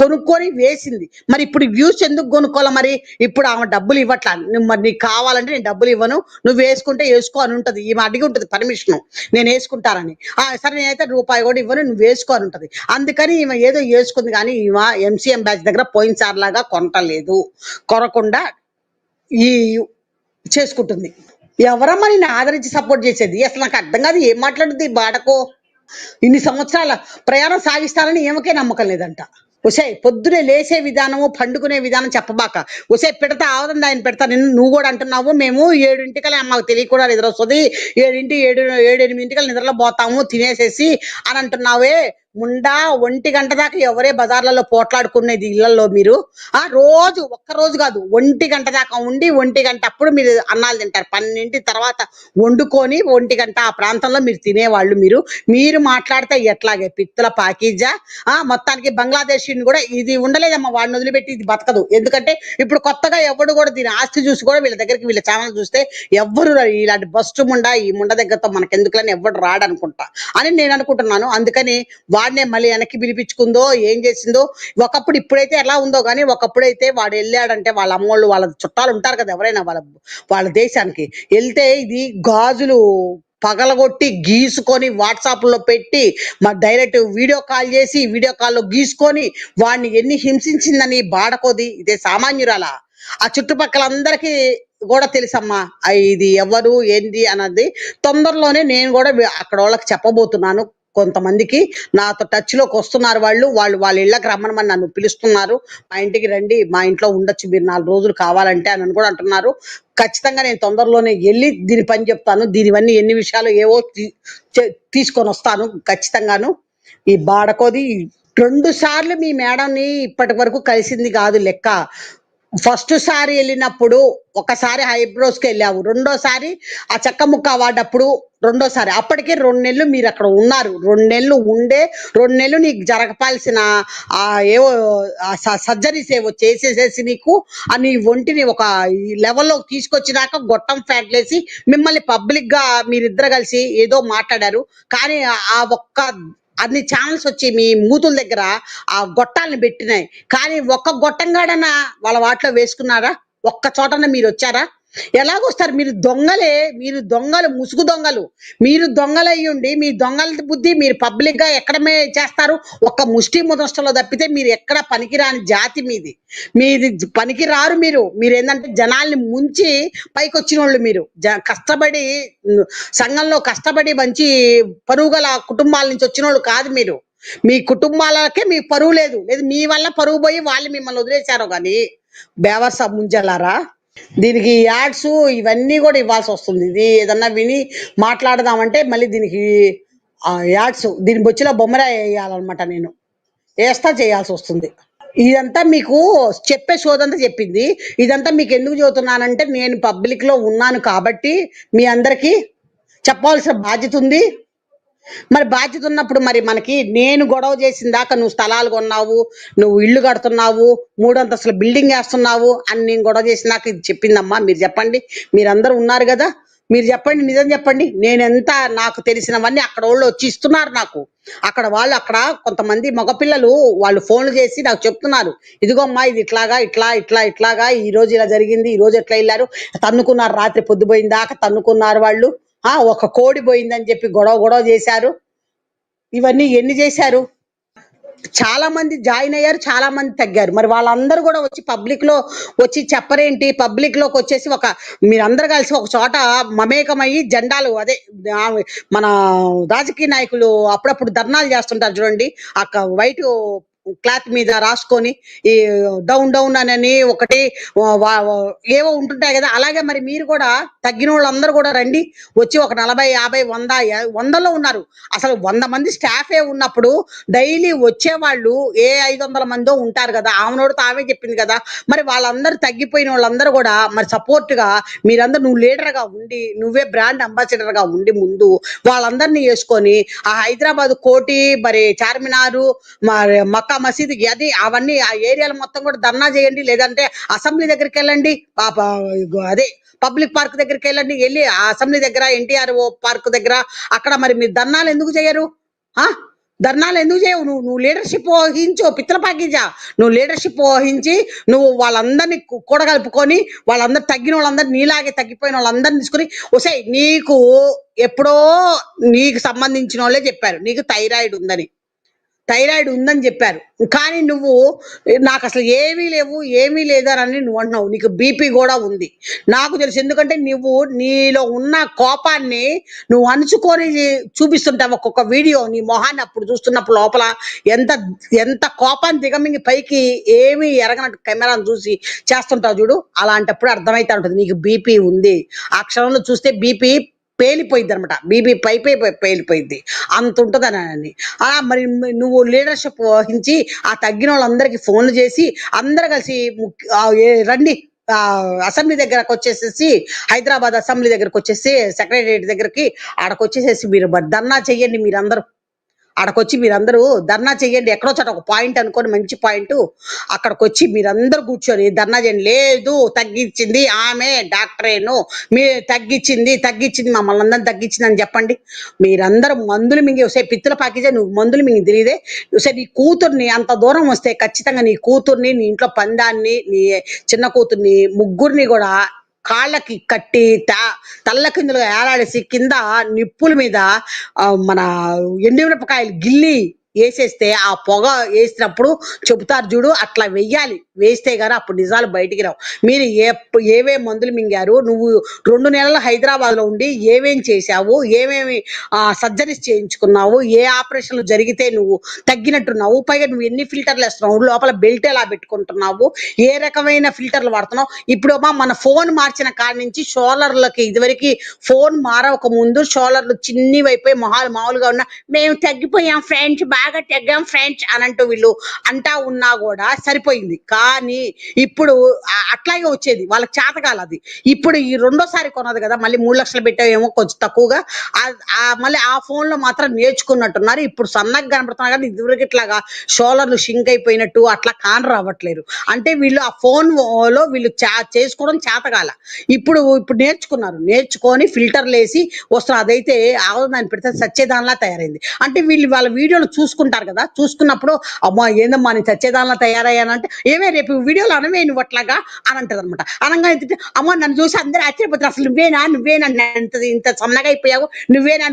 కొనుక్కొని వేసింది. మరి ఇప్పుడు వ్యూస్ ఎందుకు కొనుక్కోవాలి? మరి ఇప్పుడు ఆమె డబ్బులు ఇవ్వట్లా. మరి నీకు కావాలంటే నేను డబ్బులు ఇవ్వను, నువ్వు వేసుకుంటే వేసుకో అని ఉంటది. ఈమె అడిగి ఉంటది పర్మిషన్, నేను వేసుకుంటానని. సరే నేనైతే రూపాయి కూడా ఇవ్వను, నువ్వు వేసుకో అని ఉంటది. అందుకని ఈమె ఏదో వేసుకుంది కానీ ఈమె ఎంసీఎం బ్యాచ్ దగ్గర పోయినసారి లాగా కొనకుండా ఈ చేసుకుంటుంది. ఎవరమ్మా నిన్ను ఆదరించి సపోర్ట్ చేసేది? అసలు నాకు అర్థం కాదు, ఏం మాట్లాడుద్ది బాడకో. ఇన్ని సంవత్సరాల ప్రయాణం సాగిస్తారని ఏమకే నమ్మకం లేదంట. పొద్దునే లేసే విధానము, పండుకునే విధానం చెప్పబాక. పెడతా ఆవదండి ఆయన పెడతా. నువ్వు కూడా అంటున్నావు మేము 7 మాకు తెలియకుండా నిద్ర వస్తుంది, 7-8 నిద్రలో పోతాము తినేసేసి అని అంటున్నావే ముండా. 1 గంట దాకా ఎవరే బజార్లలో పోట్లాడుకునేది ఇళ్లలో మీరు? రోజు ఒక్కరోజు కాదు 1 గంట దాకా ఉండి 1 గంట అప్పుడు మీరు అన్నాలు తింటారు. 12 తర్వాత వండుకొని 1 గంట ఆ ప్రాంతంలో మీరు తినేవాళ్ళు. మీరు మాట్లాడితే ఎట్లాగే పిత్తల పాకీజా. మొత్తానికి బంగ్లాదేశ్ కూడా ఇది ఉండలేదమ్మా, వాడిని వదిలిపెట్టి ఇది బతకదు. ఎందుకంటే ఇప్పుడు కొత్తగా ఎవడు కూడా దీని ఆస్తి చూసి కూడా వీళ్ళ దగ్గరికి వీళ్ళ ఛానల్ చూస్తే ఎవ్వరు ఇలాంటి బస్టు ముండా ఈ ముండ దగ్గరతో మనకెందుకులని ఎవ్వడు రాడనుకుంటా అని నేను అనుకుంటున్నాను. అందుకని వాడినే మళ్ళీ వెనక్కి పిలిపించుకుందో ఏం చేసిందో. ఒకప్పుడు ఇప్పుడైతే ఎలా ఉందో కానీ ఒకప్పుడైతే వాడు వెళ్ళాడంటే వాళ్ళ అమ్మోళ్ళు వాళ్ళ చుట్టాలు ఉంటారు కదా ఎవరైనా వాళ్ళ దేశానికి వెళ్తే ఇది గాజులు పగలగొట్టి గీసుకొని వాట్సాప్లో పెట్టి మా డైరెక్ట్ వీడియో కాల్ చేసి వీడియో కాల్లో గీసుకొని వాడిని ఎన్ని హింసించిందని బాడకోది. ఇదే సామాన్యురాలా? ఆ చుట్టుపక్కల అందరికీ కూడా తెలుసమ్మా ఇది ఎవరు ఏంది అన్నది. తొందరలోనే నేను కూడా అక్కడ వాళ్ళకి చెప్పబోతున్నాను. కొంతమందికి నాతో టచ్లోకి వస్తున్నారు. వాళ్ళ ఇళ్ళకి రమ్మనమని నన్ను పిలుస్తున్నారు. మా ఇంటికి రండి, మా ఇంట్లో ఉండొచ్చు మీరు 4 రోజులు కావాలంటే అని కూడా అంటున్నారు. ఖచ్చితంగా నేను తొందరలోనే వెళ్ళి దీని పని చెప్తాను. దీనివన్నీ ఎన్ని విషయాలు ఏవో తీసుకొని వస్తాను ఖచ్చితంగాను. ఈ బాడకోది 2 సార్లు మీ మేడంని ఇప్పటి వరకు కలిసింది కాదు లెక్క. ఫస్ట్ సారి వెళ్ళినప్పుడు ఒకసారి ఐబ్రోస్కి వెళ్ళావు, రెండోసారి ఆ చెక్క ముక్క వాడప్పుడు రెండోసారి. అప్పటికే 2 నెలలు మీరు అక్కడ ఉన్నారు. 2 నెలలు ఉండే 2 నెలలు నీకు జరగపాల్సిన ఏవో సర్జరీస్ ఏవో చేసేసేసి నీకు నీ ఒంటిని ఒక లెవెల్లో తీసుకొచ్చినాక గొట్టం ఫ్యాట్లేసి మిమ్మల్ని పబ్లిక్గా మీరిద్దరు కలిసి ఏదో మాట్లాడారు. కానీ ఆ ఒక్క అన్ని ఛానల్స్ వచ్చి మీ మూతుల దగ్గర ఆ గొట్టాలను పెట్టినాయి. కానీ ఒక్క గొట్టంగాడన్నా వాళ్ళ వాటిలో వేసుకున్నారా? ఒక్క చోటన మీరు వచ్చారా? ఎలాగొస్తారు? మీరు దొంగలే, మీరు దొంగలు, ముసుగు దొంగలు. మీరు దొంగలయ్యుండి మీ దొంగల బుద్ధి మీరు పబ్లిక్గా ఎక్కడమే చేస్తారు. ఒక్క ముష్టి ముదష్టలో తప్పితే మీరు ఎక్కడ పనికిరాని జాతి మీది. మీది పనికి రారు. మీరు ఏంటంటే జనాల్ని ముంచి పైకి వచ్చిన వాళ్ళు. మీరు కష్టపడి సంఘంలో కష్టపడి మంచి పరువు గల కుటుంబాల నుంచి వచ్చిన వాళ్ళు కాదు మీరు. మీ కుటుంబాలకే మీ పరువు లేదు. మీ వల్ల పరువు పోయి వాళ్ళు మిమ్మల్ని వదిలేశారు. కానీ బేవర్స ముంజలారా, దీనికి యాడ్స్ ఇవన్నీ కూడా ఇవ్వాల్సి వస్తుంది. ఇది ఏదన్నా విని మాట్లాడదామంటే మళ్ళీ దీనికి యాడ్స్, దీని బొచ్చిలో బొమ్మరా వేయాలన్నమాట. నేను చేయాల్సి వస్తుంది. ఇదంతా మీకు చెప్పే సోదంతా చెప్పింది. ఇదంతా మీకు ఎందుకు చెబుతున్నానంటే నేను పబ్లిక్లో ఉన్నాను కాబట్టి మీ అందరికీ చెప్పాల్సిన బాధ్యత ఉంది. మరి బాధ్యత ఉన్నప్పుడు మరి మనకి నేను గొడవ చేసిన దాకా నువ్వు స్థలాలు కొన్నావు, నువ్వు ఇల్లు కడుతున్నావు, 3 అంతస్తుల బిల్డింగ్ వేస్తున్నావు అని నేను గొడవ చేసినాక ఇది చెప్పిందమ్మా. మీరు చెప్పండి, మీరందరూ ఉన్నారు కదా, మీరు చెప్పండి, నిజం చెప్పండి. నేనెంత నాకు తెలిసినవన్నీ అక్కడ వాళ్ళు వచ్చి ఇస్తున్నారు నాకు. అక్కడ కొంతమంది మగపిల్లలు వాళ్ళు ఫోన్లు చేసి నాకు చెప్తున్నారు, ఇదిగోమ్మా ఇది ఇట్లాగా ఈ రోజు ఇలా జరిగింది, ఈ రోజు ఎట్లా వెళ్ళారు, తన్నుకున్నారు, రాత్రి పొద్దుపోయిన దాకా తన్నుకున్నారు వాళ్ళు. ఒక కోడి పోయిందని చెప్పి గొడవ చేశారు. ఇవన్నీ ఎన్ని చేశారు? చాలా మంది జాయిన్ అయ్యారు, చాలా మంది తగ్గారు. మరి వాళ్ళందరూ కూడా వచ్చి పబ్లిక్ లో వచ్చి చెప్పరేంటి? పబ్లిక్ లోకి వచ్చేసి మీరందరూ కలిసి ఒక చోట మమేకమయ్యి జెండాలు అదే మన రాజకీయ నాయకులు అప్పుడప్పుడు ధర్నాలు చేస్తుంటారు చూడండి, వైట్ క్లాత్ మీద రాసుకొని ఈ డౌన్ అని ఒకటి ఏవో ఉంటుంటాయి కదా. అలాగే మరి మీరు కూడా తగ్గిన వాళ్ళందరూ కూడా రండి, వచ్చి ఒక 40, 50, 100, 100లో ఉన్నారు. అసలు 100 మంది స్టాఫే ఉన్నప్పుడు డైలీ వచ్చేవాళ్ళు 500 మందో ఉంటారు కదా. ఆమెనోడితో ఆమె చెప్పింది కదా. మరి వాళ్ళందరూ తగ్గిపోయిన వాళ్ళందరూ కూడా మరి సపోర్ట్ గా మీరందరూ నువ్వు లీడర్ గా ఉండి, నువ్వే బ్రాండ్ అంబాసిడర్ గా ఉండి ముందు వాళ్ళందరినీ వేసుకొని ఆ హైదరాబాద్ కోటి, మరి చార్మినారు, మరి మక్కా మసీదు, అది అవన్నీ ఆ ఏరియాలు మొత్తం కూడా ధర్నా చేయండి. లేదంటే అసెంబ్లీ దగ్గరికి వెళ్ళండి, అదే పబ్లిక్ పార్క్ దగ్గరికి వెళ్ళి ఆ అసెంబ్లీ దగ్గర ఎన్టీఆర్ పార్క్ దగ్గర అక్కడ మరి మీరు ధర్నాలు ఎందుకు చేయరు? ధర్నాలు ఎందుకు చేయవు? నువ్వు లీడర్షిప్ వహించు, పిత్రపాకిజా. నువ్వు లీడర్షిప్ వహించి నువ్వు వాళ్ళందరినీ కూడగలుపుకొని వాళ్ళందరూ తగ్గిన వాళ్ళందరూ నీలాగే తగ్గిపోయిన వాళ్ళందరినీ తీసుకుని నీకు ఎప్పుడో నీకు సంబంధించిన వాళ్ళే చెప్పారు నీకు థైరాయిడ్ ఉందని చెప్పారు. కానీ నువ్వు నాకు అసలు ఏమీ లేదని నువ్వు అంటున్నావు. నీకు బీపీ కూడా ఉంది నాకు తెలుసు. ఎందుకంటే నువ్వు నీలో ఉన్న కోపాన్ని నువ్వు అణుచుకొని చూపిస్తుంటావు. ఒక్కొక్క వీడియో నీ మొహాన్ని అప్పుడు చూస్తున్నప్పుడు లోపల ఎంత కోపాన్ని దిగమింగి పైకి ఏమీ ఎరగనట్టు కెమెరాను చూసి చేస్తుంటావు చూడు. అలాంటప్పుడు అర్థమైతే ఉంటుంది నీకు బీపీ ఉంది. ఆ క్షణంలో చూస్తే బీపీ పేలిపోయింది అనమాట. బీపీ పేలిపోయింది, అంత ఉంటుందని. మరి నువ్వు లీడర్షిప్ వహించి ఆ తగ్గిన వాళ్ళందరికీ ఫోన్లు చేసి అందరు కలిసి రండి అసెంబ్లీ దగ్గరకు వచ్చేసేసి, హైదరాబాద్ అసెంబ్లీ దగ్గరకు వచ్చేసి సెక్రటరియట్ దగ్గరికి ఆడకొచ్చేసేసి మీరు ధర్నా చెయ్యండి. ఆడకొచ్చి మీరందరూ ధర్నా చెయ్యండి. ఎక్కడో చోట ఒక పాయింట్ అనుకోని, మంచి పాయింట్, అక్కడికి వచ్చి మీరందరూ కూర్చొని ధర్నా చేయండి. లేదు తగ్గించింది ఆమె డాక్టరేను, తగ్గించింది మమ్మల్ని అందరిని తగ్గించింది అని చెప్పండి. మీరందరూ మందులు మింగి పిత్తుల పాకిజే, నువ్వు మందులు మింగి తెలియదే. నీ కూతుర్ని అంత దూరం వస్తే ఖచ్చితంగా నీ కూతుర్ని, నీ ఇంట్లో పందాన్ని, నీ చిన్న కూతుర్ని, ముగ్గురిని కూడా కాళ్ళకి కట్టి తల్లకిందులుగా ఏలాడేసి కింద నిప్పుల మీద మన ఎండుమిరపకాయలు గిల్లి వేసేస్తే ఆ పొగ వేసినప్పుడు చెబుతారు చూడు, అట్లా వెయ్యాలి. వేస్తే గానీ అప్పుడు నిజాలు బయటికి రావు. మీరు ఏవే మందులు మింగారు, నువ్వు 2 నెలలు హైదరాబాద్లో ఉండి ఏమేం చేశావు, ఏమేమి సర్జరీస్ చేయించుకున్నావు, ఏ ఆపరేషన్లు జరిగితే నువ్వు తగ్గినట్టున్నావు, పైగా నువ్వు ఎన్ని ఫిల్టర్లు వేస్తున్నావు, లోపల బెల్ట్ ఎలా పెట్టుకుంటున్నావు, ఏ రకమైన ఫిల్టర్లు వాడుతున్నావు. ఇప్పుడు మన ఫోన్ మార్చిన కాడి నుంచి షోలర్లకి, ఇదివరకు ఫోన్ మారవక ముందు షోలర్లు చిన్నవైపోయి మొహాలు మామూలుగా ఉన్నా మేము తగ్గిపోయాం ఫ్రెండ్స్, బాగా తగ్గాం ఫ్రెండ్స్ అని అంటూ వీళ్ళు అంటా ఉన్నా కూడా సరిపోయింది. కానీ ఇప్పుడు అట్లాగే వచ్చేది వాళ్ళకి చేతకాల. అది ఇప్పుడు ఈ రెండోసారి కొన్నది కదా, మళ్ళీ 3 లక్షలు పెట్టావేమో కొంచెం తక్కువగా, మళ్ళీ ఆ ఫోన్ లో మాత్రం నేర్చుకున్నట్టున్నారు. ఇప్పుడు సన్నగా కనపడుతున్నారు కానీ ఇదివరకు ఇట్లాగా షోలర్లు షింక్ అయిపోయినట్టు అట్లా కాని రావట్లేరు. అంటే వీళ్ళు ఆ ఫోన్ లో వీళ్ళు చేసుకోవడం చేతకాల. ఇప్పుడు నేర్చుకున్నారు, నేర్చుకొని ఫిల్టర్లు వేసి వస్తున్నారు. అదైతే ఆవుదాన్ని పెడితే సచ్చేదానిలా తయారైంది. అంటే వీళ్ళు వాళ్ళ వీడియోలు చూసుకుంటారు కదా, చూసుకున్నప్పుడు అమ్మా ఏందమ్మా నేను సచ్చేదానిలా తయారయ్యానంటే ఏమే రేపు వీడియోలు అనవే నువ్వు అట్లాగా అని అంటది అనమాట. అనగా అమ్మ నన్ను చూసి అందరూ ఆశ్చర్యపోతారు, అసలు నువ్వేనా ఇంత సన్నగా అయిపోయావు, నువ్వేనా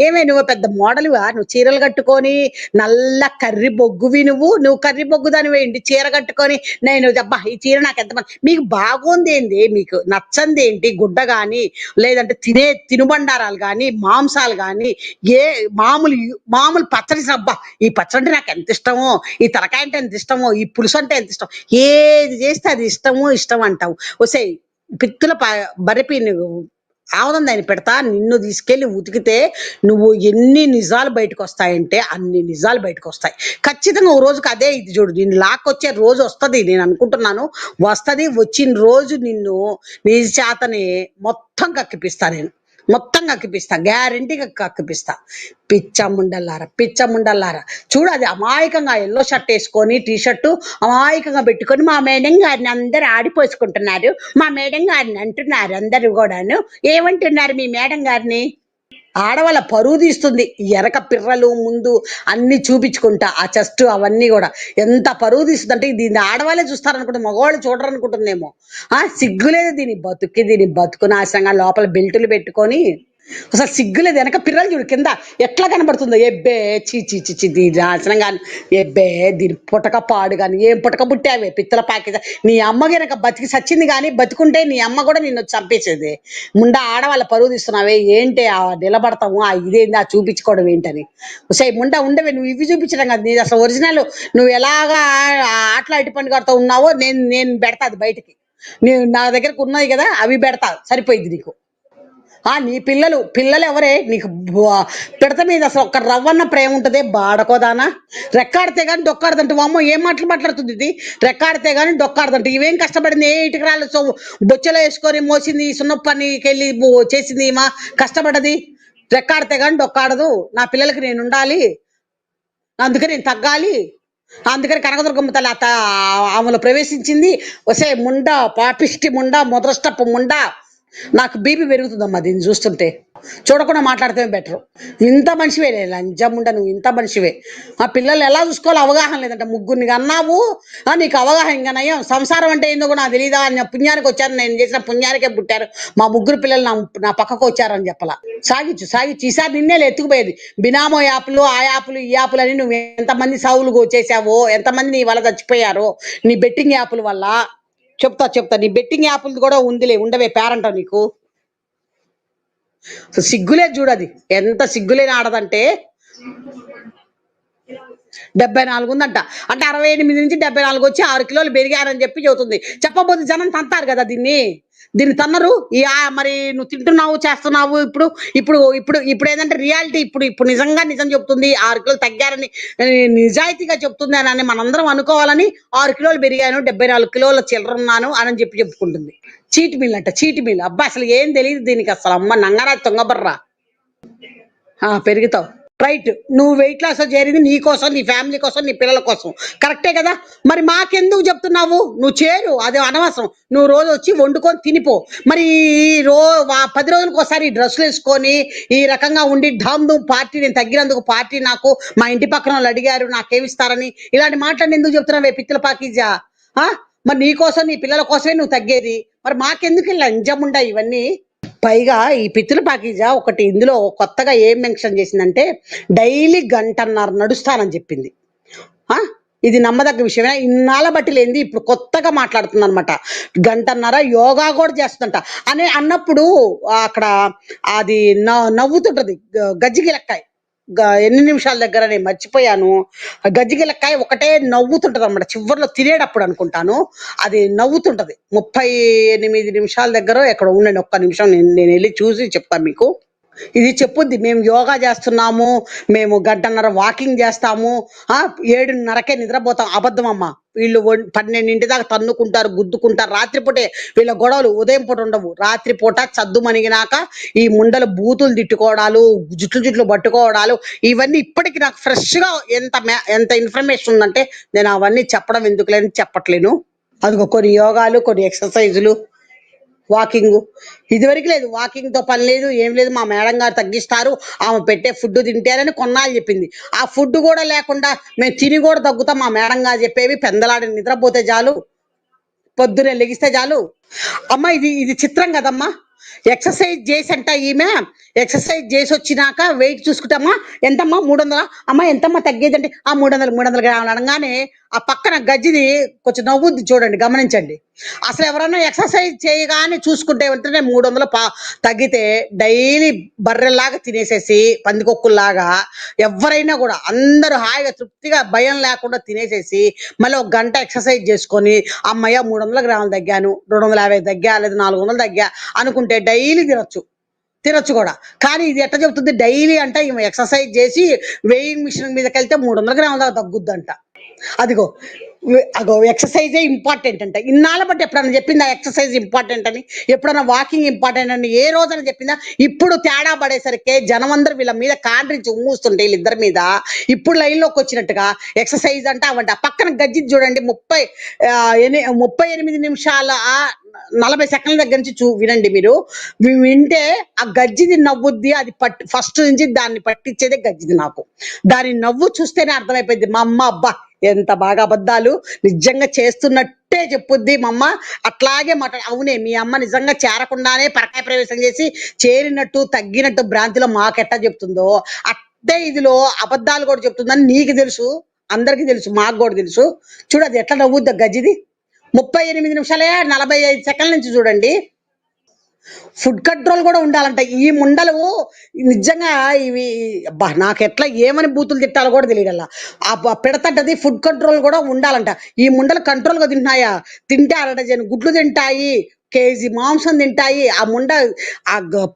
ఏమే నువ్వు పెద్ద మోడల్వా, నువ్వు చీరలు కట్టుకొని నల్ల కర్రి బొగ్గువి, నువ్వు కర్రి బొగ్గు దానివే ఏంటి చీర కట్టుకొని నేను అబ్బా ఈ చీర నాకు ఎంతమంది, మీకు బాగుంది ఏంది, మీకు నచ్చంది ఏంటి, గుడ్డ కానీ లేదంటే తినుబండారాలు కానీ మాంసాలు కానీ ఏ మామూలు పచ్చడి, అబ్బా ఈ పచ్చడి అంటే నాకు ఎంత ఇష్టమో, ఈ తలకాయ అంటే ఎంత ఇష్టమో, ఈ పులుసు అంటే ఎంత ఇష్టం, ఏది చేస్తే అది ఇష్టం అంటావు. వసే పిత్తుల బరిపి నువ్వు ఆవుదంది ఆయన పెడతా, నిన్ను తీసుకెళ్లి ఉతికితే నువ్వు ఎన్ని నిజాలు బయటకు వస్తాయంటే అన్ని నిజాలు బయటకు వస్తాయి ఖచ్చితంగా. ఓ రోజుకి అదే ఇది చూడు, నేను లాక్కొచ్చే రోజు వస్తుంది, నేను అనుకుంటున్నాను వస్తుంది. వచ్చిన రోజు నిన్ను నీ చేతని మొత్తం కక్కిపిస్తా, నేను మొత్తం కక్కిపిస్తా, గ్యారెంటీగా కక్కిపిస్తా. పిచ్చముండల్లారా చూడు, అది అమాయకంగా ఎల్లో షర్ట్ వేసుకొని టీ షర్టు అమాయకంగా పెట్టుకొని మా మేడం గారిని అందరు ఆడిపోసుకుంటున్నారు, మా మేడం గారిని అంటున్నారు అందరు కూడాను. ఏమంటున్నారు మీ మేడం గారిని? ఆడవాళ్ళ పరువు తీస్తుంది. ఎరక పిర్రలు ముందు అన్ని చూపించుకుంటా ఆ చెస్ట్ అవన్నీ కూడా ఎంత పరువు తీస్తుంది అంటే దీన్ని ఆడవాళ్ళే చూస్తారనుకుంటే మగవాళ్ళు చూడరు అనుకుంటుందేమో. సిగ్గులేదు దీని బతుకు నాశనంగా లోపల బెల్టులు పెట్టుకొని అసలు సిగ్గులేదు. వెనక పిర్రలు చూడు కింద ఎట్లా కనబడుతుందో. ఎబ్బే చీ దీని నాశనం కానీ, ఎబ్బే దీని పుటక పాడు కానీ, ఏం పుటక పుట్టావే పిత్తల పాకి. నీ అమ్మ గనక బతికి సచ్చింది కానీ, బతుకుంటే నీ అమ్మ కూడా నిన్ను చంపేసేది. ముండా ఆడవాళ్ళ పరువు తీస్తున్నావే ఏంటి నిలబడతాము ఇదేంది చూపించుకోవడం ఏంటని. సై ముండా ఉండవే, నువ్వు ఇవి చూపించడం కదా నీ అసలు ఒరిజినల్. నువ్వు ఎలాగా ఆటలు అట్టి పండు కడుతూ ఉన్నావో నేను పెడతా అది బయటికి. నా దగ్గరకు ఉన్నాయి కదా అవి పెడతా, సరిపోయింది నీకు. నీ పిల్లలు ఎవరే నీకు పిడత మీద అసలు ఒక్క రవ్వన్న ప్రేమ ఉంటుంది బాడకోదానా. రెక్కాడితే కానీ డొక్కాడదంటే అమ్మో ఏం మాట్లాడుతుంది ఇది, రెక్కాడితే కానీ డొక్కాడదంటే. ఇవేం కష్టపడింది, ఏ ఇటుక రాళ్ళు బొచ్చెలో వేసుకొని మోసింది, సున్నప్పనికి వెళ్ళి చేసింది మా కష్టపడ్డది. రెక్కాడితే కానీ డొక్కాడదు. నా పిల్లలకి నేను ఉండాలి, అందుకని నేను తగ్గాలి, అందుకని కనకదుర్గమ్మ తల్లి ఆమెలో ప్రవేశించింది. వసే ముండా పాపిష్టి ముండా మొదరష్టపు ముండా. నాకు బీపీ పెరుగుతుందమ్మా దీన్ని చూస్తుంటే. చూడకుండా మాట్లాడితే బెటరు. ఇంత మనిషివే లంజముండ, నువ్వు ఇంత మనిషివే. ఆ పిల్లలు ఎలా చూసుకోవాలో అవగాహన లేదంట. ముగ్గురిని అన్నావు, నీకు అవగాహన ఇంకా నయం. సంసారం అంటే ఏందో కూడా నాకు తెలియదా, పుణ్యానికి వచ్చారు, నేను చేసిన పుణ్యానికే పుట్టారు మా ముగ్గురు పిల్లలు నా పక్కకు వచ్చారని చెప్పాల. సాగిచ్చు ఈసారి నిన్నే ఎత్తుకుపోయేది. బినామో యాప్లు ఆ యాప్లు ఈ యాప్లు అని నువ్వు ఎంతమంది సావులు చేసావో, ఎంతమంది నీ వల్ల చచ్చిపోయారో నీ బెట్టింగ్ యాప్ల వల్ల. చెప్తా నీ బెట్టింగ్ యాప్లు కూడా ఉండవే పేరంట నీకు. సిగ్గులేదు చూడది ఎంత సిగ్గులేని ఆడదంటే. 74 ఉందంట, అంటే 68 నుంచి 74 వచ్చి 6 కిలోలు పెరిగారని చెప్పి చెబుతుంది. చెప్పబోతే జనం తంతారు కదా దీన్ని తన్నరు. మరి నువ్వు తింటున్నావు చేస్తున్నావు. ఇప్పుడు ఏంటంటే రియాలిటీ, ఇప్పుడు నిజం చెప్తుంది. 6 కిలోలు తగ్గారని నిజాయితీగా చెప్తుంది అని మనందరం అనుకోవాలని. 6 కిలోలు పెరిగాను, 74 కిలోల చిల్లరున్నాను అని చెప్పుకుంటుంది. చీటి మిల్. అబ్బా అసలు ఏం తెలియదు దీనికి అసలు. అమ్మ నంగరా తొంగబర్రా. పెరుగుతావు రైట్. నువ్వు వెయిట్ లాస్ చేరింది నీ కోసం, నీ ఫ్యామిలీ కోసం, నీ పిల్లల కోసం, కరెక్టే కదా. మరి మాకెందుకు చెప్తున్నావు? నువ్వు చేరు, అది అనవసరం. నువ్వు రోజు వచ్చి వండుకొని తినిపో. మరి 10 రోజులకు ఒకసారి డ్రెస్సులు వేసుకొని ఈ రకంగా ఉండి ధామ్ పార్టీ, నేను తగ్గినందుకు పార్టీ, నాకు మా ఇంటి పక్కన వాళ్ళు అడిగారు నాకేమిస్తారని, ఇలాంటి మాట్లాడి ఎందుకు చెప్తున్నావే పిత్తల పాకీజా? మరి నీ కోసం నీ పిల్లల కోసమే నువ్వు తగ్గేది. మరి మాకెందుకు ఇలా నిజముండా ఇవన్నీ? పైగా ఈ పిత్తుల పాకీజ ఒకటి ఇందులో కొత్తగా ఏం మెన్షన్ చేసిందంటే డైలీ గంటన్నర నడుస్తానని చెప్పింది. ఆ ఇది నమ్మదగ్గ విషయమే. ఇన్నాళ్ళ బట్టి లేనిది ఇప్పుడు కొత్తగా మాట్లాడుతుంది అనమాట. గంటన్నర యోగా కూడా చేస్తుందంట అని అన్నప్పుడు అక్కడ అది నవ్వుతుంటది గజ్జిగిలక్కాయ. ఎన్ని నిమిషాల దగ్గర నేను మర్చిపోయాను. గజ్జిగిలక్కాయ ఒకటే నవ్వుతుంటది అనమాట. చివర్లో తినేటప్పుడు అనుకుంటాను అది నవ్వుతుంటది. 38 నిమిషాల దగ్గర ఎక్కడ ఉండండి, ఒక్క నిమిషం నేను వెళ్ళి చూసి చెప్తాను మీకు. ఇది చెప్పుద్ది, మేము యోగా చేస్తున్నాము, మేము గంటన్నర వాకింగ్ చేస్తాము, 7:30కే నిద్రపోతాం. అబద్ధం అమ్మ. వీళ్ళు 12 దాకా తన్నుకుంటారు, గుద్దుకుంటారు. రాత్రిపూటే వీళ్ళ గొడవలు, ఉదయం పూట ఉండవు. రాత్రిపూట చద్దు మణిగినాక ఈ ముండలు బూతులు తిట్టుకోవడాలు, జుట్లు పట్టుకోవడాలు, ఇవన్నీ ఇప్పటికి నాకు ఫ్రెష్గా ఎంత ఇన్ఫర్మేషన్ ఉందంటే నేను అవన్నీ చెప్పడం ఎందుకులేని చెప్పట్లేను. అదిగో కొన్ని యోగాలు, కొన్ని ఎక్సర్సైజులు, వాకింగ్. ఇదివరకు లేదు, వాకింగ్ తో పని లేదు, ఏం లేదు. మా మేడం గారు తగ్గిస్తారు, ఆమె పెట్టే ఫుడ్ తింటారని కొన్నాళ్ళు చెప్పింది. ఆ ఫుడ్ కూడా లేకుండా మేము తిని కూడా తగ్గుతాం. మా మేడం గారు చెప్పేవి పెందలాడి నిద్రపోతే చాలు, పొద్దునే లెగిస్తే చాలు. అమ్మ ఇది ఇది చిత్రం కదమ్మా. ఎక్సర్సైజ్ చేసి అంట ఈమె, ఎక్సర్సైజ్ చేసి వచ్చినాక వెయిట్ చూసుకుంటామా, ఎంతమ్మా 300, అమ్మ ఎంతమ్మా తగ్గేది అంటే 300 గ్రాములు అనగానే ఆ పక్కన గజ్జిది కొంచెం నవ్వుద్ది చూడండి, గమనించండి. అసలు ఎవరన్నా ఎక్సర్సైజ్ చేయగానే చూసుకుంటే వెంటనే 300 తగ్గితే డైలీ బర్రెల్లాగా తినేసేసి పందికొక్కుల్లాగా ఎవరైనా కూడా అందరూ హాయిగా తృప్తిగా భయం లేకుండా తినేసేసి మళ్ళీ ఒక గంట ఎక్సర్సైజ్ చేసుకొని అమ్మయ్య 300 గ్రాములు తగ్గాను, 250 తగ్గా, లేదా 400 తగ్గా అనుకుంటే డైలీ తినొచ్చు కూడా. కానీ ఇది ఎట్లా చెబుతుంది, డైలీ అంట ఈమె ఎక్సర్సైజ్ చేసి వెయింగ్ మిషన్ మీదకి వెళ్తే 300 గ్రాముల దాకా తగ్గుద్దంట. అదిగో అగో ఎక్సర్సైజే ఇంపార్టెంట్ అంట. ఇన్నాళ్ళ బట్టి ఎప్పుడన్నా చెప్పిందా ఎక్సర్సైజ్ ఇంపార్టెంట్ అని? ఎప్పుడన్నా వాకింగ్ ఇంపార్టెంట్ అని ఏ రోజైనా చెప్పిందా? ఇప్పుడు తేడా పడేసరికి జనం అందరూ వీళ్ళ మీద కాండ్రించి ఉమ్మూస్తుంటే వీళ్ళిద్దరి మీద ఇప్పుడు లైన్లోకి వచ్చినట్టుగా ఎక్సర్సైజ్ అంటే అవంట. పక్కన గజ్జి చూడండి, 38 నిమిషాల 40 సెకండ్ల దగ్గర నుంచి వినండి మీరు. వింటే ఆ గజ్జిది నవ్వుద్ది, అది ఫస్ట్ నుంచి దాన్ని పట్టించేదే గజ్జిది. నాకు దాని నవ్వు చూస్తేనే అర్థమైపోయింది. మా అమ్మ అబ్బా ఎంత బాగా అబద్ధాలు నిజంగా చేస్తున్నట్టే చెప్పుద్ది మా అమ్మ. అట్లాగే అవునే మీ అమ్మ నిజంగా చేరకుండానే పరకాయ ప్రవేశం చేసి చేరినట్టు తగ్గినట్టు భ్రాంతిలో మాకెట్టా చెప్తుందో అట్టే ఇదిలో అబద్ధాలు కూడా చెప్తుందని నీకు తెలుసు, అందరికీ తెలుసు, మాకు కూడా తెలుసు. చూడు అది ఎట్లా నవ్వుద్ది గజ్జిది. 38 నిమిషాలే 45 సెకండ్ల నుంచి చూడండి. ఫుడ్ కంట్రోల్ కూడా ఉండాలంట. ఈ ముండలు నిజంగా ఇవి అబ్బా నాకు ఎట్లా ఏమని బూతులు తిట్టాలో కూడా తెలియదల్లా. పెడతంటది ఫుడ్ కంట్రోల్ కూడా ఉండాలంట. ఈ ముండలు కంట్రోల్గా తింటున్నాయా? తింటే 1 డజన్ గుడ్లు తింటాయి, కేజీ మాంసం తింటాయి. ఆ ముండ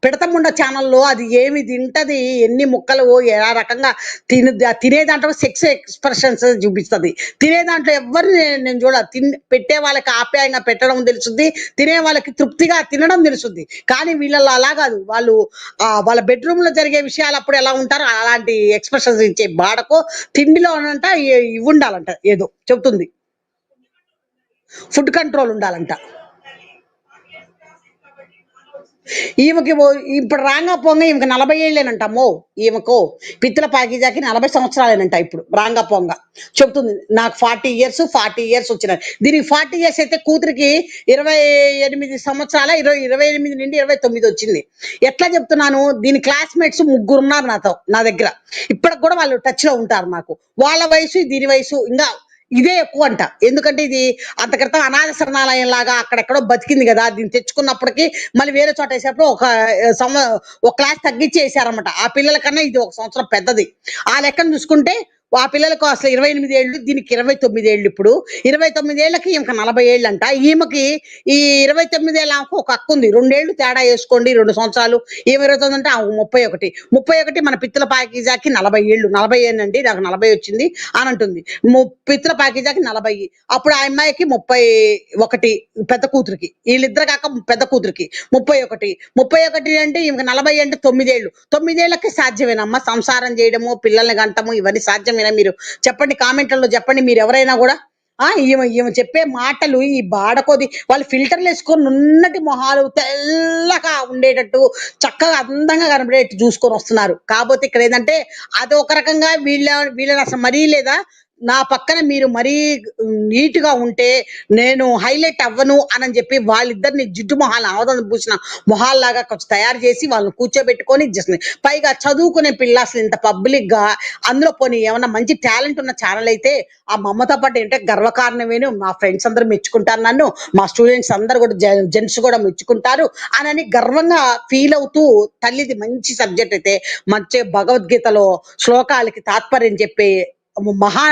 పిడత ముండ ఛానల్లో అది ఏమి తింటది, ఎన్ని ముక్కలు, ఏ రకంగా తినే దాంట్లో సెక్స్ ఎక్స్ప్రెషన్స్ చూపిస్తుంది. తినే దాంట్లో ఎవరిని నేను చూడ, పెట్టే వాళ్ళకి ఆప్యాయంగా పెట్టడం తెలుస్తుంది, తినే వాళ్ళకి తృప్తిగా తినడం తెలుస్తుంది. కానీ వీళ్ళల్లో అలా కాదు. వాళ్ళ బెడ్రూమ్ లో జరిగే విషయాలు అప్పుడు ఎలా ఉంటారో అలాంటి ఎక్స్ప్రెషన్స్ ఇచ్చే బాడకు తిండిలో అంట ఇవి ఉండాలంట. ఏదో చెబుతుంది, ఫుడ్ కంట్రోల్ ఉండాలంట. ఈమెకి ఇప్పుడు రాంగా పోంగ ఈమెకి 40 ఏళ్ళేనంటమ్మో. ఈమెకు పిత్తుల పాకీజాకి 40 సంవత్సరాలేనంట ఇప్పుడు రాంగా పోంగ చెప్తుంది. నాకు 40 ఇయర్స్ వచ్చినాయి. దీనికి 40 ఇయర్స్ అయితే కూతురికి 28 సంవత్సరాల 28 నుండి 29 వచ్చింది. ఎట్లా చెప్తున్నాను, దీని క్లాస్మేట్స్ 3 ఉన్నారు నా దగ్గర. ఇప్పటికి కూడా వాళ్ళు టచ్ లో ఉంటారు నాకు. వాళ్ళ వయసు దీని వయసు ఇంకా ఇదే ఎక్కువ అంట. ఎందుకంటే ఇది అంత క్రితం అనాథ శరణాలయం లాగా అక్కడెక్కడో బతికింది కదా, దీన్ని తెచ్చుకున్నప్పటికీ మళ్ళీ వేరే చోట వేసేటప్పుడు ఒక క్లాస్ తగ్గించి వేసారన్నమాట. ఆ పిల్లల కన్నా ఇది 1 సంవత్సరం పెద్దది. ఆ లెక్కను చూసుకుంటే ఆ పిల్లలకు అసలు 28 ఏళ్ళు, దీనికి 29 ఏళ్ళు. ఇప్పుడు 29 ఏళ్ళకి ఈమెకి 40 ఏళ్ళు అంట. ఈమెకి ఈ 29 ఏళ్ళకు ఒక అక్క ఉంది, 2 ఏళ్ళు తేడా వేసుకోండి, 2 సంవత్సరాలు. ఈమె 29 అంటే 31 మన పిత్తుల పాకీజాకి 40 ఏళ్ళు. 40 ఏళ్ళండి, నాకు 40 వచ్చింది అని అంటుంది. పిత్తుల పాకీజాకి 40. అప్పుడు ఆ అమ్మాయికి 31, పెద్ద కూతురికి. వీళ్ళిద్దరు కాక పెద్ద కూతురికి 31 అంటే ఈమెకి 40 అంటే 9 ఏళ్ళు. 9 ఏళ్ళకి సాధ్యమేనమ్మా సంసారం చేయడము, పిల్లల్ని గంటము, ఇవన్నీ సాధ్యమేనా? మీరు చెప్పండి, కామెంట్లలో చెప్పండి మీరు ఎవరైనా కూడా. ఈమె చెప్పే మాటలు ఈ బాడకోది. వాళ్ళు ఫిల్టర్లు వేసుకొని నున్నటి మొహాలు తెల్లగా ఉండేటట్టు చక్కగా అందంగా కనబడేట్టు చూసుకొని వస్తున్నారు. కాకపోతే ఇక్కడ ఏంటంటే అది ఒక రకంగా వీళ్ళని అసలు మరీ లేదా నా పక్కన మీరు మరీ నీట్‌గా ఉంటే నేను హైలైట్ అవ్వను అని చెప్పి వాళ్ళిద్దరిని జిడ్డు మొహాలు ఆవదం పూసిన మొహాల్లాగా కొంచెం తయారు చేసి వాళ్ళని కూర్చోబెట్టుకొని ఇచ్చేస్తుంది. పైగా చదువుకునే పిల్ల అసలు ఇంత పబ్లిక్‌గా అందులో పోనీ ఏమన్నా మంచి టాలెంట్ ఉన్న ఛానల్ అయితే ఆ మా అమ్మతో పాటు ఏంటంటే గర్వకారణమేను. మా ఫ్రెండ్స్ అందరూ మెచ్చుకుంటారు నన్ను. మా స్టూడెంట్స్ అందరూ కూడా జెంట్స్ కూడా మెచ్చుకుంటారు అనని గర్వంగా ఫీల్ అవుతూ తల్లిది మంచి సబ్జెక్ట్ అయితే మంచి భగవద్గీతలో శ్లోకాలకి తాత్పర్యం చెప్పి మహా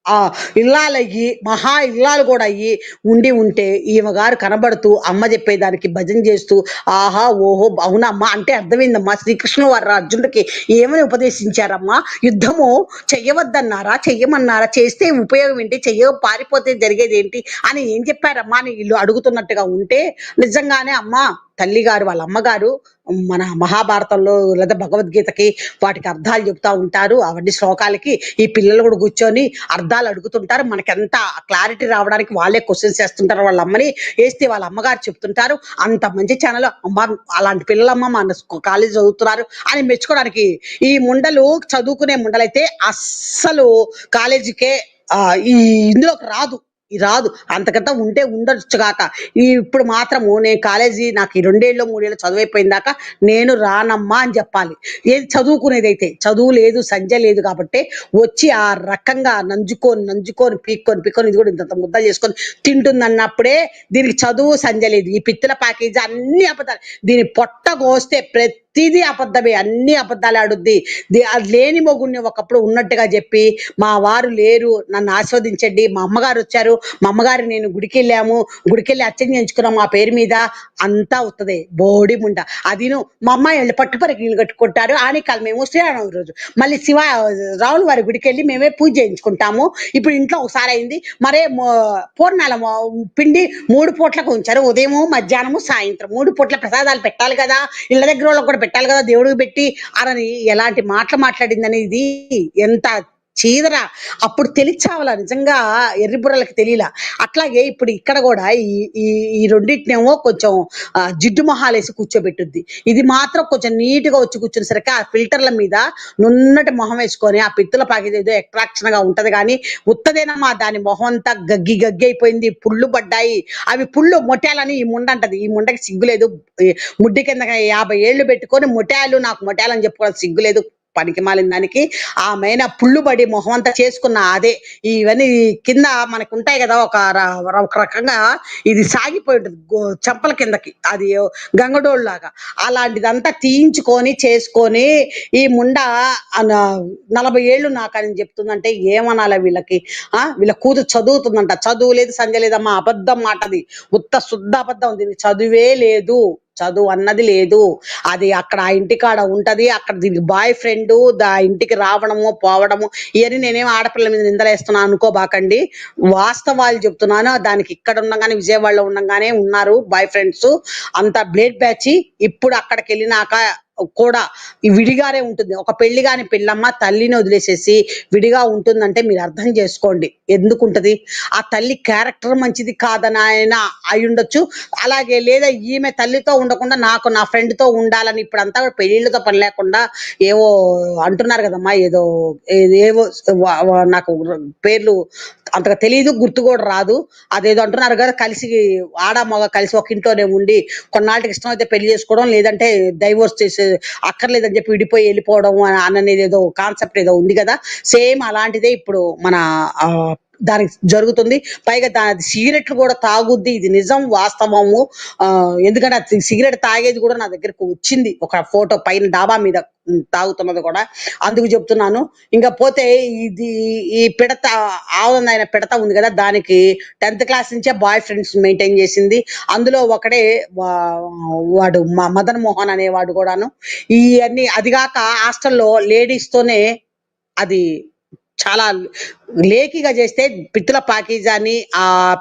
ఆ ఇల్లాలయ్యి మహా ఇల్లాలు కూడా అయ్యి ఉండి ఉంటే ఈమె గారు కనబడుతూ అమ్మ చెప్పేదానికి భజన చేస్తూ ఆహా ఓహో అవునమ్మా అంటే అర్థమైందమ్మా శ్రీకృష్ణుడు వారు అర్జునుడికి ఏమని ఉపదేశించారమ్మా యుద్ధము చెయ్యవద్దన్నారా చెయ్యమన్నారా చేస్తే ఉపయోగం ఏంటి చెయ్య పారిపోతే జరిగేది ఏంటి అని ఏం చెప్పారమ్మా అని వీళ్ళు అడుగుతున్నట్టుగా ఉంటే నిజంగానే అమ్మ తల్లి గారు వాళ్ళ అమ్మగారు మన మహాభారతంలో లేదా భగవద్గీతకి వాటికి అర్థాలు చెప్తా ఉంటారు. అవన్నీ శ్లోకాలకి ఈ పిల్లలు కూడా కూర్చొని అర్థాలు అడుగుతుంటారు. మనకెంత క్లారిటీ రావడానికి వాళ్ళే క్వశ్చన్స్ వేస్తుంటారు. వాళ్ళ అమ్మని వేస్తే వాళ్ళ అమ్మగారు చెప్తుంటారు. అంత మంచి ఛానల్ అమ్మ అలాంటి పిల్లలమ్మ మన కాలేజ్ చదువుతున్నారు అని మెచ్చుకోవడానికి ఈ ముండలు చదువుకునే ముండలైతే అస్సలు కాలేజీకే ఈ ఇందులోకి రాదు. రాదు అంతకంతా ఉంటే ఉండొచ్చు కాక ఇప్పుడు మాత్రము నేను కాలేజీ నాకు ఈ 2 ఏళ్ళు 3 ఏళ్ళు చదువైపోయిన దాకా నేను రానమ్మా అని చెప్పాలి. ఏది చదువుకునేదైతే చదువు లేదు సంజ లేదు కాబట్టి వచ్చి ఆ రకంగా నంజుకొని పీక్కొని ఇది కూడా ఇంత ముద్ద చేసుకొని తింటుందన్నప్పుడే దీనికి చదువు సంజ లేదు. ఈ పిత్తల ప్యాకేజీ అన్ని అబద్ధాలు. దీని పొట్ట కోస్తే ప్రతిదీ అబద్ధమే. అన్ని అబద్ధాలు ఆడుద్ది. అది లేని మొగుడిని ఒకప్పుడు ఉన్నట్టుగా చెప్పి మా వారు లేరు నన్ను ఆస్వాదించండి మా అమ్మగారు వచ్చారు మా అమ్మగారు నేను గుడికి వెళ్ళి అర్చన చేయించుకున్నాం మా పేరు మీద అంతా అవుతుంది బోడి ముండ అదిను మా అమ్మాయి వాళ్ళు పట్టుపరికి నీళ్ళు కట్టుకుంటారు ఆనికాలు మేము శ్రీరామ రోజు మళ్ళీ రావుల వారి గుడికి వెళ్ళి మేమే పూజ చేయించుకుంటాము. ఇప్పుడు ఇంట్లో ఒకసారి అయింది మరే పూర్ణాల పిండి 3 పూట్లకు ఉంచారు ఉదయము మధ్యాహ్నము సాయంత్రం 3 పూట్ల ప్రసాదాలు పెట్టాలి కదా ఇళ్ళ దగ్గర వాళ్ళకి కూడా పెట్టాలి కదా దేవుడికి పెట్టి అని ఎలాంటి మాటలు మాట్లాడిందని ఇది ఎంత చీదర అప్పుడు తెలిచావాల నిజంగా ఎర్రిబుర్రలకి తెలియలా. అట్లాగే ఇప్పుడు ఇక్కడ కూడా ఈ రెండింటినేమో కొంచెం జిడ్డు మొహాలేసి కూర్చోబెట్టుద్ది. ఇది మాత్రం కొంచెం నీట్గా వచ్చి కూర్చునేసరికి ఆ ఫిల్టర్ల మీద నున్నటి మొహం వేసుకొని ఆ పిత్తుల పాకిది ఏదో అట్రాక్షన్ గా ఉంటది కానీ ఉత్తదేనమ్మా దాని మొహం అంతా గగ్గి అయిపోయింది. పుళ్ళు పడ్డాయి. అవి పుళ్ళు మొట్యాలని ఈ ముండ అంటది. ఈ ముండకి సిగ్గులేదు. ముడ్డి కింద 50 ఏళ్ళు పెట్టుకొని మొట్యాలు నాకు మొట్యాలు అని చెప్పుకోవాలి సిగ్గులేదు పనికి మాలిన దానికి ఆమెన పుళ్ళు పడి మొహం అంతా చేసుకున్న అదే ఇవన్నీ కింద మనకు ఉంటాయి కదా ఒక రకంగా ఇది సాగిపోయి ఉంటుంది చెంపల కిందకి అది గంగడోళ్ళు లాగా అలాంటిదంతా తీయించుకొని చేసుకొని ఈ ముండ 40 ఏళ్ళు నాకని చెప్తుందంటే ఏమనాలి వీళ్ళకి వీళ్ళ కూతురు చదువుతుందంట. చదువు లేదు సంజ లేదమ్మా అబద్ధం మాటది ఉత్త శుద్ధ అబద్ధం. దీనికి చదువే లేదు చదువు అన్నది లేదు. అది అక్కడ ఆ ఇంటికాడ ఉంటది. అక్కడ దీనికి బాయ్ ఫ్రెండ్ ఇంటికి రావడము పోవడము ఇవన్నీ నేనేం ఆడపిల్ల మీద నిందలేస్తున్నాను అనుకోబాకండి. వాస్తవాలు చెప్తున్నాను. దానికి ఇక్కడ ఉండగానే విజయవాడలో ఉండగానే ఉన్నారు బాయ్ ఫ్రెండ్స్ అంత బ్లేడ్ బ్యాచ్. ఇప్పుడు అక్కడికి వెళ్ళినాక కూడా విడిగానే ఉంటుంది. ఒక పెళ్లి కాని పిల్లమ్మ తల్లిని వదిలేసేసి విడిగా ఉంటుందంటే మీరు అర్థం చేసుకోండి ఎందుకుంటది. ఆ తల్లి క్యారెక్టర్ మంచిది కాదని ఆయన అయి ఉండొచ్చు. అలాగే లేదా ఈమె తల్లితో ఉండకుండా నాకు నా ఫ్రెండ్ తో ఉండాలని ఇప్పుడు అంతా పెళ్లిళ్ళతో పని లేకుండా ఏవో అంటున్నారు కదమ్మా ఏవో నాకు పేర్లు అంతగా తెలియదు గుర్తు కూడా రాదు. అదేదో అంటున్నారు కదా కలిసి ఆడ మగ కలిసి ఒక ఇంట్లోనే ఉండి కొన్నాళ్ళకి ఇష్టం అయితే పెళ్లి చేసుకోవడం లేదంటే డైవోర్స్ చేసే అక్కర్లేదని చెప్పి విడిపోయి వెళ్ళిపోవడం అనేది ఏదో కాన్సెప్ట్ ఏదో ఉంది కదా. సేమ్ అలాంటిదే ఇప్పుడు మన దానికి జరుగుతుంది. పైగా సిగరెట్లు కూడా తాగుద్ది. ఇది నిజం వాస్తవము. ఎందుకంటే సిగరెట్ తాగేది కూడా నా దగ్గరకు వచ్చింది ఒక ఫోటో పైన డాబా మీద తాగుతున్నది కూడా అందుకు చెప్తున్నాను. ఇంకా పోతే ఈ పిడత ఆవులైన పిడత ఉంది కదా దానికి 10th క్లాస్ నుంచే బాయ్ ఫ్రెండ్స్ మెయింటైన్ చేసింది. అందులో ఒకడే వాడు మదన్ మోహన్ అనేవాడు కూడాను. ఇవన్నీ అదిగాక హాస్టల్లో లేడీస్ తోనే అది చాలా లేకిగా చేస్తే పిత్తుల పాకీజాని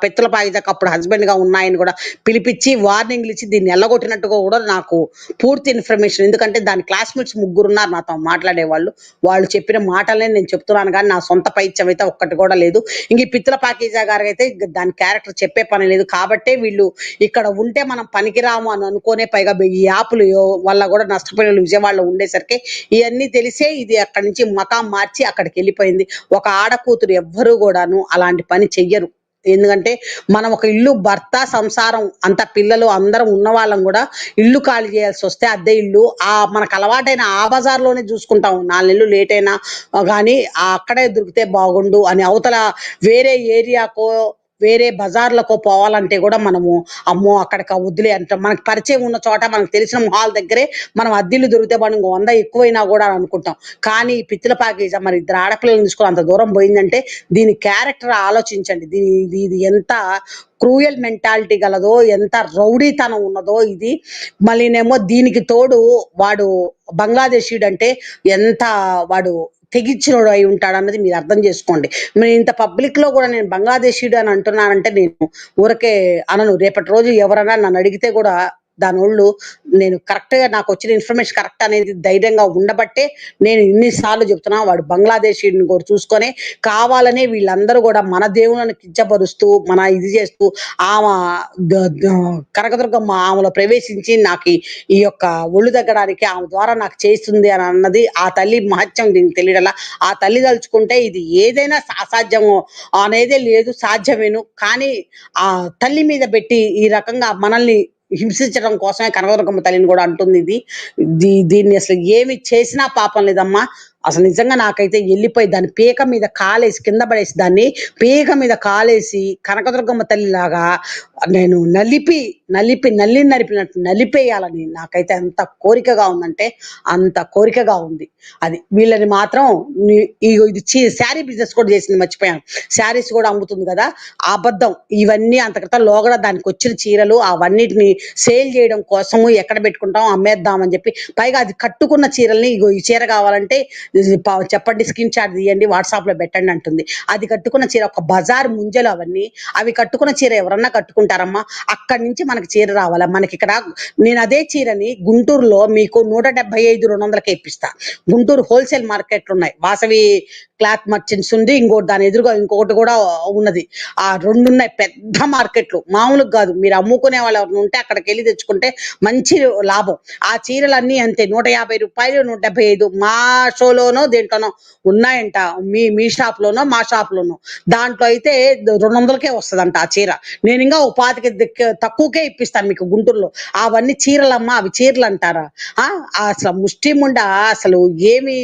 పిత్తుల పాకీజాకి అప్పుడు హస్బెండ్ గా ఉన్నాయని కూడా పిలిపించి వార్నింగ్లు ఇచ్చి దీన్ని ఎల్లగొట్టినట్టుగా కూడా నాకు పూర్తి ఇన్ఫర్మేషన్. ఎందుకంటే దాని క్లాస్మేట్స్ 3 ఉన్నారు నాతో మాట్లాడేవాళ్ళు. వాళ్ళు చెప్పిన మాటలనే నేను చెప్తున్నాను కానీ నా సొంత పైత్యం అయితే ఒక్కటి కూడా లేదు. ఇంక ఈ పిత్తుల పాకీజా గారికి అయితే దాని క్యారెక్టర్ చెప్పే పని లేదు. కాబట్టే వీళ్ళు ఇక్కడ ఉంటే మనం పనికిరాము అని అనుకోనే పైగా ఈ యాప్లు వల్ల కూడా నష్టపోయిన విజయవాడలో ఉండేసరికి ఇవన్నీ తెలిసే ఇది అక్కడి నుంచి మకాం మార్చి అక్కడికి వెళ్ళిపోయింది. ఒక ఆడకు కూతురు ఎవ్వరూ కూడాను అలాంటి పని చెయ్యరు. ఎందుకంటే మనం ఒక ఇల్లు భర్త, సంసారం అంతా పిల్లలు అందరం ఉన్నవాళ్ళం గూడా ఇల్లు ఖాళీ చేయాల్సొస్తే అద్దె ఇల్లు మనకు అలవాటైన ఆ బజార్‌లోనే చూసుకుంటాం. 4 నెలలు లేట్ అయినా గానీ అక్కడే దొరికితే బాగుండు అని అవతల వేరే ఏరియాకో, వేరే బజార్‌లకో పోవాలంటే గూడా మనము అమ్మో! అక్కడికా వద్దులే అంటాం. మనకు పరిచయం ఉన్న చోట మనకు తెలిసిన మొహాల దగ్గరే మనం అద్దిల్లు దొరికితే మనం ఇంకో 100 ఎక్కువైనా గూడా అనుకుంటాం. కానీ ఈ పిచ్చిల ప్యాకేజా మరి ఇద్దరు ఆడపిల్లల్ని తీసుకొని అంత దూరం పోయిందంటే దీని క్యారెక్టర్ ఆలోచించండి. ఇది ఎంత క్రూయల్ మెంటాలిటీ గలదో, ఎంత రౌడీతనం ఉన్నదో ఇది. మళ్ళీనేమో దీనికి తోడు వాడు బంగ్లాదేశీయుడంటే ఎంత వాడు తెగించినోడు అయి ఉంటాడన్నది మీరు అర్థం చేసుకోండి. మరి ఇంత పబ్లిక్‌లో గూడా నేను బంగ్లాదేశీయుడు అని అంటున్నానంటే నేను ఊరకే అనను. రేపటి రోజు ఎవరైనా నన్నడిగితే గూడా దానోళ్ళు నేను కరెక్ట్‌గా నాకొచ్చిన ఇన్ఫర్మేషన్ కరెక్ట్ అనేది ధైర్యంగా ఉండబట్టే నేను ఇన్ని సార్లు చెప్తున్నా. వాడు బంగ్లాదేశీయుడిని కూడా చూసుకొనే కావాలనే వీళ్ళందరూ గూడా మన దేవుళ్ళని కించపరుస్తూ, మన ఇది చేస్తూ ఆమ ద ద కనకదుర్గమ్మ ఆమెలో ప్రవేశించి నాకీ ఈ యొక్క ఒళ్ళు దగ్గడానికి ఆమె ద్వారా నాకు చేస్తుంది అని అన్నది ఆ తల్లి మహత్యం దీనికి తెలియడంలా. ఆ తల్లి తలుచుకుంటే ఇది ఏదైనా అసాధ్యము అనేదే లేదు. సాధ్యమేను. కానీ ఆ తల్లి మీద పెట్టి ఈ రకంగా మనల్ని హింసించడం కోసమే కనకదుర్గమ్మ తల్లిని గూడా అంటుంది ఇది. దీన్ని అసలు ఏమి చేసినా పాపం లేదమ్మా. అసలు నిజంగా నాకైతే ఎళ్ళిపోయి దాని పీక మీద కాలేసి కింద పడేసి దాన్ని పీక మీద కాలేసి కనకదుర్గమ్మ తల్లిలాగా నేను నల్లిని నలిపినట్టు నలిపేయాలని నాకైతే ఎంత కోరికగా ఉందంటే అంత కోరికగా ఉంది. అది వీళ్ళని మాత్రం ని ఇగో ఇది శారీ బిజినెస్ కూడా చేసింది మర్చిపోయాను. శారీస్ కూడా అమ్ముతుంది గదా! అబద్ధం. ఇవన్నీ అంత క్రితం లోగడ దానికొచ్చిన చీరలు అవన్నిటిని సేల్ చేయడం కోసము ఎక్కడ పెట్టుకుంటాం అమ్మేద్దామని చెప్పి పైగా అది కట్టుకున్న చీరల్ని ఇగో ఈ చీర కావాలంటే చెప్పండి స్క్రీన్ షాట్ తీయండి వాట్సాప్‌లో పెట్టండి అంటుంది. అది కట్టుకున్న చీర ఒక బజార్ ముంజలు అవన్నీ. అవి కట్టుకున్న చీర ఎవరన్నా కట్టుకుంటారమ్మా? అక్కడి నుంచి మనకి చీర రావాలా? మనకిక్కడ నేను అదే చీరని గుంటూరులో మీకు 175, 200కే ఇప్పిస్తా. Guntur wholesale మార్కెట్లున్నాయి. Vasavi cloth merchants ఉంది. ఇంకోటి దాని ఎదురుగా ఇంకొకటి కూడా ఉన్నది. ఆ 2 ఉన్నాయి పెద్ద మార్కెట్లు. మామూలుగా గాదు. మీరు అమ్ముకునే వాళ్ళు ఎవరైనా ఉంటే అక్కడికెళ్ళి తెచ్చుకుంటే మంచి లాభం. ఆ చీరలన్నీ అంతే రూ. 150, 175 మా షోలోనో దేంట్లోనో ఉన్నాయంట. మీ షాప్‌లోనో, మా షాప్‌లోనో. దాంట్లో అయితే 200కే వస్తదంట ఆ చీర. నేనింకా ఓ 25 తక్కువకే ఇప్పిస్తాను మీకు గుంటూరులో. అవన్నీ చీరలమ్మా అవి చీరలంటారా? ఆ! అసలు ముష్టి ముండ అసలు ఏమి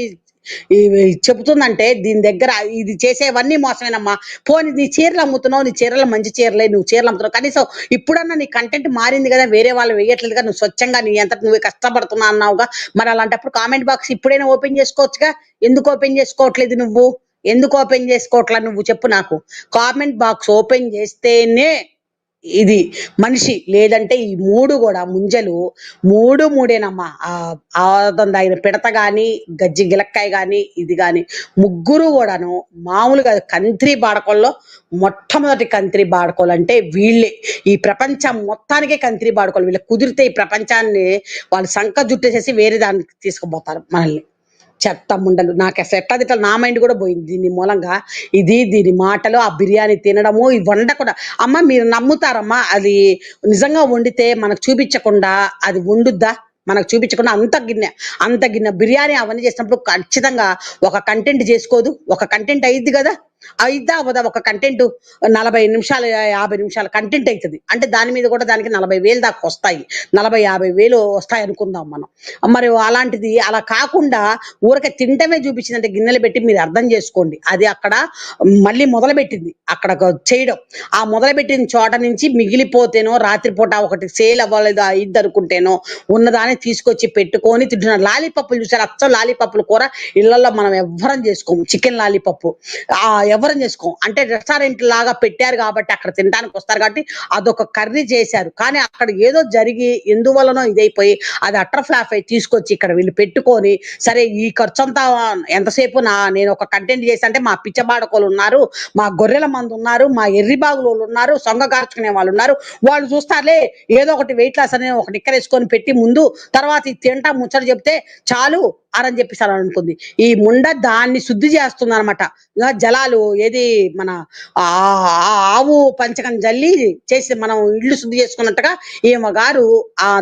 ఇవి చెబుతుందంటే దీని దగ్గర ఇది చేసేవన్నీ మోసమేనమ్మా. పోనీ నీ చీరలు అమ్ముతున్నావు. నీ చీరలు మంచి చీరలే. నువ్వు చీరలు అమ్ముతున్నావు. కనీసం ఇప్పుడన్నా నీ కంటెంట్ మారింది గదా! వేరే వాళ్ళు వేయట్లేదుగా. నువ్వు స్వచ్ఛంగా నీ అంతట నువ్వే కష్టపడుతున్నా అన్నావుగా. మరి అలాంటప్పుడు కామెంట్ బాక్స్ ఇప్పుడైనా ఓపెన్ చేసుకోవచ్చుగా. ఎందుకు ఓపెన్ చేసుకోవట్లేదు నువ్వు? ఎందుకు ఓపెన్ చేసుకోవట్లా నువ్వు చెప్పు నాకు. కామెంట్ బాక్స్ ఓపెన్ చేస్తేనే ఇది మనిషి. లేదంటే ఈ 3 గూడా ముంజలు 3 మూడేనమ్మా. ఆదం దాగిన పిడత గాని, గజ్జి గిలక్కాయ గాని, ఇది గాని ముగ్గురు గూడాను మామూలుగా కంత్రి బాడకోల్లో మొట్టమొదటి కంత్రి బాడకోలంటే వీళ్ళే. ఈ ప్రపంచం మొత్తానికే కంత్రి బాడకోలు. వీళ్ళకి కుదిరితే ఈ ప్రపంచాన్ని వాళ్ళు సంక జుట్టేసేసి వేరే దానికి తీసుకుపోతారు మనల్ని. చెత్త ముండలు. నాకసలు ఎట్లా నా మైండ్ కూడా పోయింది దీని మూలంగా. దీని మాటలు, ఆ బిర్యానీ తినడము, ఈ వండకుండా అమ్మ మీరు నమ్ముతారమ్మా అది నిజంగా వండితే మనకు చూపించకుండా అది వండుద్దా? మనకు చూపించకుండా అంత గిన్నె బిర్యానీ అవన్నీ చేసినప్పుడు ఖచ్చితంగా ఒక కంటెంట్ చేసుకోదు. ఒక కంటెంట్ అయ్యిద్ది గదా! అయిద్దా అవ్వదా? ఒక కంటెంటు 40 నిమిషాలు, 50 నిమిషాల కంటెంట్ అయితది. అంటే దాని మీద కూడా దానికి 40,000 దాకా వస్తాయి. 40, 50,000 వస్తాయనుకుందాం మనం. మరి అలాంటిది అలా కాకుండా ఊరకే తినటమే చూపించిందంటే గిన్నెలు పెట్టి మీరు అర్థం చేసుకోండి. అది అక్కడ మళ్ళీ మొదలుపెట్టింది. అక్కడ చేయడం. ఆ మొదలుపెట్టిన చోట నుంచి మిగిలిపోతేనో రాత్రిపూట ఒకటి సేల్ అవ్వలేదు అయ్యిద్దనుకుంటేనో ఉన్నదాన్ని తీసుకొచ్చి పెట్టుకొని తింటున్నారు. లాలీపప్పులు చూసారా? అచ్చం లాలీపప్పుల కూర ఇళ్లల్లో మనం ఎవ్వరం చేసుకోము. చికెన్ లాలీపప్పు. ఎవరం చేసుకోం. అంటే రెస్టారెంట్ లాగా పెట్టారు కాబట్టి అక్కడ తినడానికి వస్తారు కాబట్టి అదొక కర్రీ చేశారు. కానీ అక్కడ ఏదో జరిగి ఎందువల్లనో ఇదైపోయి అది అట్టర్ ఫ్లాప్ అయి తీసుకొచ్చి ఇక్కడ వీళ్ళు పెట్టుకొని సరే ఈ ఖర్చంతా ఎంతసేపు నేను ఒక కంటెంట్ చేసి అంటే మా పిచ్చబాడకోలు ఉన్నారు, మా గొర్రెల మంది ఉన్నారు, మా ఎర్రిబాగులోళ్ళు ఉన్నారు, సొంగ కార్చుకునే వాళ్ళు ఉన్నారు. వాళ్ళు చూస్తారులే ఏదో ఒకటి వెయిట్ లాస్ అనే ఒక నిక్కరేసుకొని పెట్టి ముందు తర్వాత ఇది తింటా ముచ్చట చెప్తే చాలు అని చెప్పేసి అలా అనుకుంది. ఈ ముండ దాన్ని శుద్ధి చేస్తుందనమాట. జలాలు ఏది మన ఆవు పంచకం జల్లి చేసి మనం ఇల్లు శుద్ధి చేసుకున్నట్టుగా ఈమె గారు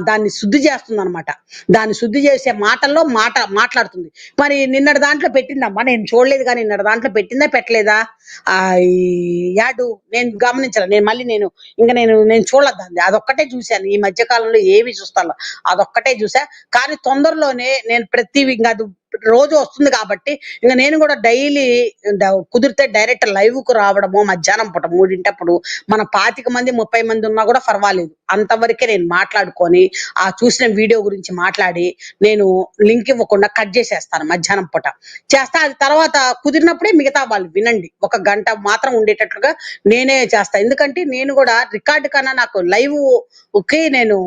దాన్ని శుద్ధి చేస్తుంది అనమాట. దాన్ని శుద్ధి చేసే మాటల్లో మాట్లాడుతుంది. మరి నిన్నటి దాంట్లో పెట్టిందమ్మా, నేను చూడలేదు కానీ నిన్నటి దాంట్లో పెట్టిందా పెట్టలేదా ఈ యాడు నేను గమనించాల. నేను చూడలేదు దాన్ని, అదొక్కటే చూశాను ఈ మధ్య కాలంలో. ఏవి చూస్తాను అదొక్కటే చూసా. కానీ తొందరలోనే నేను ప్రతి ఇంకా అది రోజు వస్తుంది కాబట్టి ఇంకా నేను కూడా డైలీ కుదిరితే డైరెక్ట్ లైవ్ కు రావడము, మధ్యాహ్నం పూట 3 మన 25 మంది 30 మంది ఉన్నా కూడా పర్వాలేదు, అంతవరకే నేను మాట్లాడుకొని ఆ చూసిన వీడియో గురించి మాట్లాడి నేను లింక్ ఇవ్వకుండా కట్ చేసేస్తాను మధ్యాహ్నం పూట చేస్తా. అది తర్వాత కుదిరినప్పుడే మిగతా వాళ్ళు వినండి, 1 గంట మాత్రం ఉండేటట్లుగా నేనే చేస్తా. ఎందుకంటే నేను కూడా రికార్డు కన్నా నాకు లైవ్ కి నేను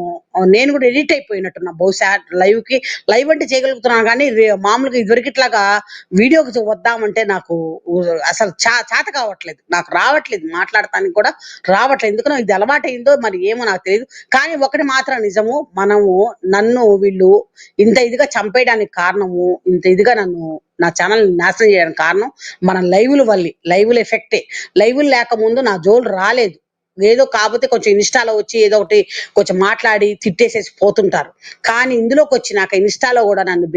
కూడా ఎడిట్ అయిపోయినట్టున్నా బహుశా. లైవ్ అంటే చేయగలుగుతున్నాను కానీ మామూలుగా ఇదివరకిట్లాగా వీడియోకి వద్దామంటే నాకు అసలు చేత కావట్లేదు, నాకు రావట్లేదు, మాట్లాడటానికి కూడా రావట్లేదు. ఎందుకనో ఇది అలవాటైందో మరి ఏమో నాకు తెలియదు. కానీ ఒకటి మాత్రం నిజము, నన్ను వీళ్ళు ఇంత ఇదిగా చంపేయడానికి కారణము, ఇంత ఇదిగా నా ఛానల్ నాశనం చేయడానికి కారణం మన లైవ్ల ఎఫెక్టే. లైవ్లు లేకముందు నా జోలు రాలేదు. ఏదో కాకపోతే కొంచెం ఇన్స్టాలో వచ్చి ఏదో ఒకటి కొంచెం మాట్లాడి తిట్టేసేసి పోతుంటారు. కానీ ఇందులోకి వచ్చినాక ఇన్స్టాలో కూడా నన్ను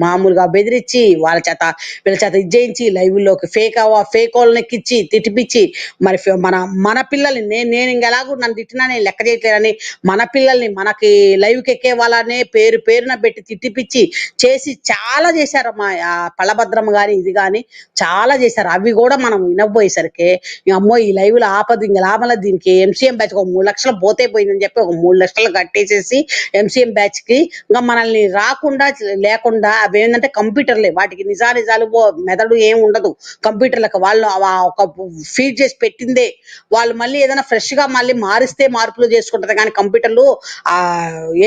మామూలుగా బెదిరించి వీళ్ళ చేత ఇచ్చేయించి లైవ్లోకి ఫేక్ వాళ్ళని ఎక్కించి తిట్టిపిచ్చి మరి మన పిల్లల్ని నేను ఇంకెలాగూ నన్ను తిట్టినా నేను లెక్క చేయట్లేదని మన పిల్లల్ని మనకి లైవ్కి ఎక్కే వాళ్ళనే పేరున పెట్టి తిట్టిపిచ్చి చేసి చాలా చేశారు. పళ్ళభద్రమ్మ గాని ఇది కానీ చాలా చేశారు. అవి కూడా మనం వినకపోయేసరికి అమ్మో ఈ లైవ్లో ఆపదు, ఇంకా లాభంలో దీనికి ఎంసీఎం బ్యాచ్ 3 లక్షలు పోతే పోయిందని చెప్పి 3 లక్షలు కట్టేసేసి ఎంసీఎం బ్యాచ్ కి ఇంకా మనల్ని లేకుండా అవి ఏంటంటే కంప్యూటర్లే, వాటికి నిజాలు మెదడు ఏం ఉండదు కంప్యూటర్లకు. వాళ్ళు ఒక ఫీడ్ చేసి పెట్టిందే వాళ్ళు మళ్ళీ ఏదైనా ఫ్రెష్ గా మళ్ళీ మారిస్తే మార్పులు చేసుకుంటది. కానీ కంప్యూటర్లు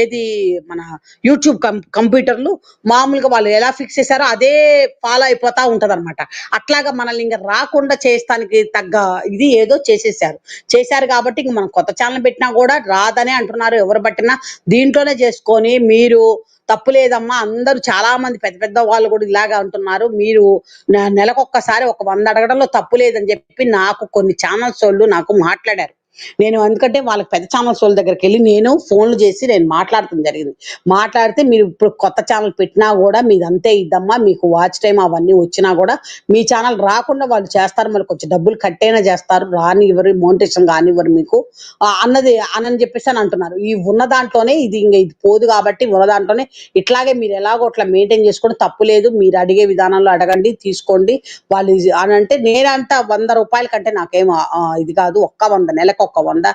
ఏది మన యూట్యూబ్ కంప్యూటర్లు మామూలుగా వాళ్ళు ఎలా ఫిక్స్ చేశారో అదే ఫాలో అయిపోతా ఉంటది అనమాట. అట్లాగా మనల్ని ఇంకా రాకుండా చేస్తానికి తగ్గ ఇది ఏదో చేశారు కాబట్టి ఇంక మనం కొత్త ఛానల్ పెట్టినా కూడా రాదనే అంటున్నారు. ఎవరు పట్టినా దీంట్లోనే చేసుకొని మీరు తప్పు లేదమ్మా, అందరూ చాలా మంది పెద్ద వాళ్ళు కూడా ఇలాగా అంటున్నారు. మీరు నెలకొక్కసారి 100 అడగడంలో తప్పు లేదని చెప్పి నాకు కొన్ని ఛానల్స్ వాళ్ళు నాకు మాట్లాడారు. నేను ఎందుకంటే వాళ్ళకి పెద్ద ఛానల్స్ వాళ్ళ దగ్గరికి వెళ్ళి నేను ఫోన్లు చేసి నేను మాట్లాడటం జరిగింది. మాట్లాడితే మీరు ఇప్పుడు కొత్త ఛానల్ పెట్టినా కూడా మీది అంతే ఇద్దమ్మా, మీకు వాచ్ టైం అవన్నీ వచ్చినా కూడా మీ ఛానల్ రాకుండా వాళ్ళు చేస్తారు, మరి కొంచెం డబ్బులు కట్టైనా చేస్తారు, రానివ్వరు, మోనిటేషన్ కానివ్వరు మీకు అని చెప్పేసి అని అంటున్నారు. ఈ ఉన్న దాంట్లోనే ఇది పోదు కాబట్టి ఉన్న దాంట్లోనే ఇట్లాగే మీరు ఎలాగో అట్లా మెయింటైన్ చేసుకోండి, తప్పు లేదు, మీరు అడిగే విధానంలో అడగండి, తీసుకోండి వాళ్ళు అని అంటే. నేనంతా 100 రూపాయల కంటే నాకేం ఇది కాదు, 100 నెలకు 100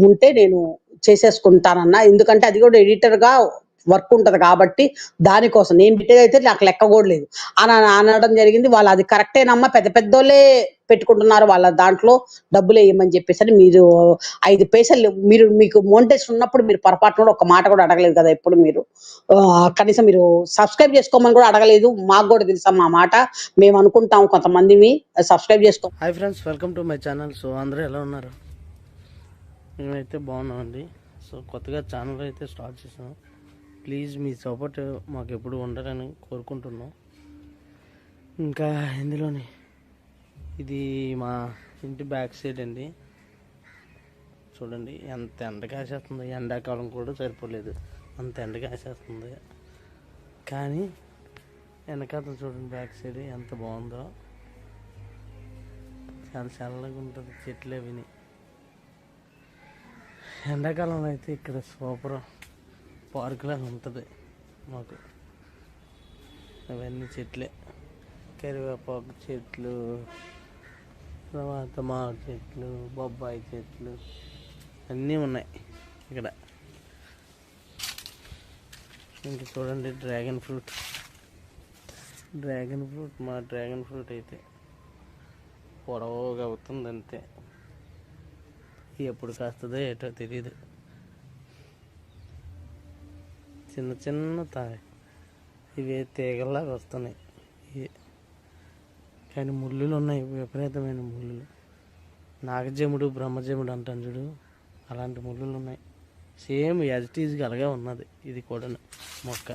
ఉంటే నేను చేసేసుకుంటానన్నా. ఎందుకంటే అది కూడా ఎడిటర్ గా వర్క్ ఉంటది కాబట్టి దానికోసం నేను పెట్టేదైతే నాకు లెక్క కూడా లేదు అని అనడం జరిగింది. వాళ్ళు అది కరెక్టేనమ్మా, పెద్దోళ్ళే పెట్టుకుంటున్నారు వాళ్ళ దాంట్లో డబ్బులు వేయమని చెప్పేసి. మీరు 5 పైసలు మీకు మోనిటైజేషన్ ఉన్నప్పుడు మీరు పొరపాటున కూడా ఒక మాట కూడా అడగలేదు కదా ఎప్పుడు. మీరు కనీసం మీరు సబ్స్క్రైబ్ చేసుకోమని కూడా అడగలేదు. మాకు కూడా తెలుసా మా మాట, మేము అనుకుంటాం కొంతమందిని సబ్స్క్రైబ్ చేసుకో. Hi friends, welcome to my channel. So అందరూ ఎలా ఉన్నారు? మేమైతే బాగున్నామండి. సో కొత్తగా ఛానల్ అయితే స్టార్ట్ చేసాం. ప్లీజ్ మీ సపోర్ట్ మాకు ఎప్పుడు ఉండాలని కోరుకుంటున్నాం. ఇంకా ఇందులోని ఇది మా ఇంటి బ్యాక్ సైడ్ అండి. చూడండి ఎంత ఎండ కాసేస్తుంది, ఎండాకాలం కూడా సరిపోలేదు అంత ఎండ కాసేస్తుంది. కానీ వెనకాల చూడండి బ్యాక్ సైడ్ ఎంత బాగుందో, చాలా చల్లగా ఉంటుంది చెట్లు విని. ఎండాకాలంలో అయితే ఇక్కడ సూపర్ పార్కులాగా ఉంటుంది మాకు. అవన్నీ చెట్లే, కరివేపాకు చెట్లు, తర్వాత మామిడి చెట్లు, బొబ్బాయి చెట్లు అన్నీ ఉన్నాయి ఇక్కడ. ఇంకా చూడండి డ్రాగన్ ఫ్రూట్ మా డ్రాగన్ ఫ్రూట్ అయితే పొడవుగా అవుతుంది అంతే, ఎప్పుడు కాస్తుందో ఏటో తెలియదు. చిన్న ఇవి తీగల్లాగా వస్తున్నాయి, కానీ ముళ్ళులు ఉన్నాయి, విపరీతమైన ముళ్ళులు. నాగజముడు బ్రహ్మజముడు అంటాను చూడు, అలాంటి ముళ్ళులు ఉన్నాయి. సేమ్ యాజ్ ఇట్ ఈజ్గా అలాగే ఉన్నది ఇది కూడా మొక్క.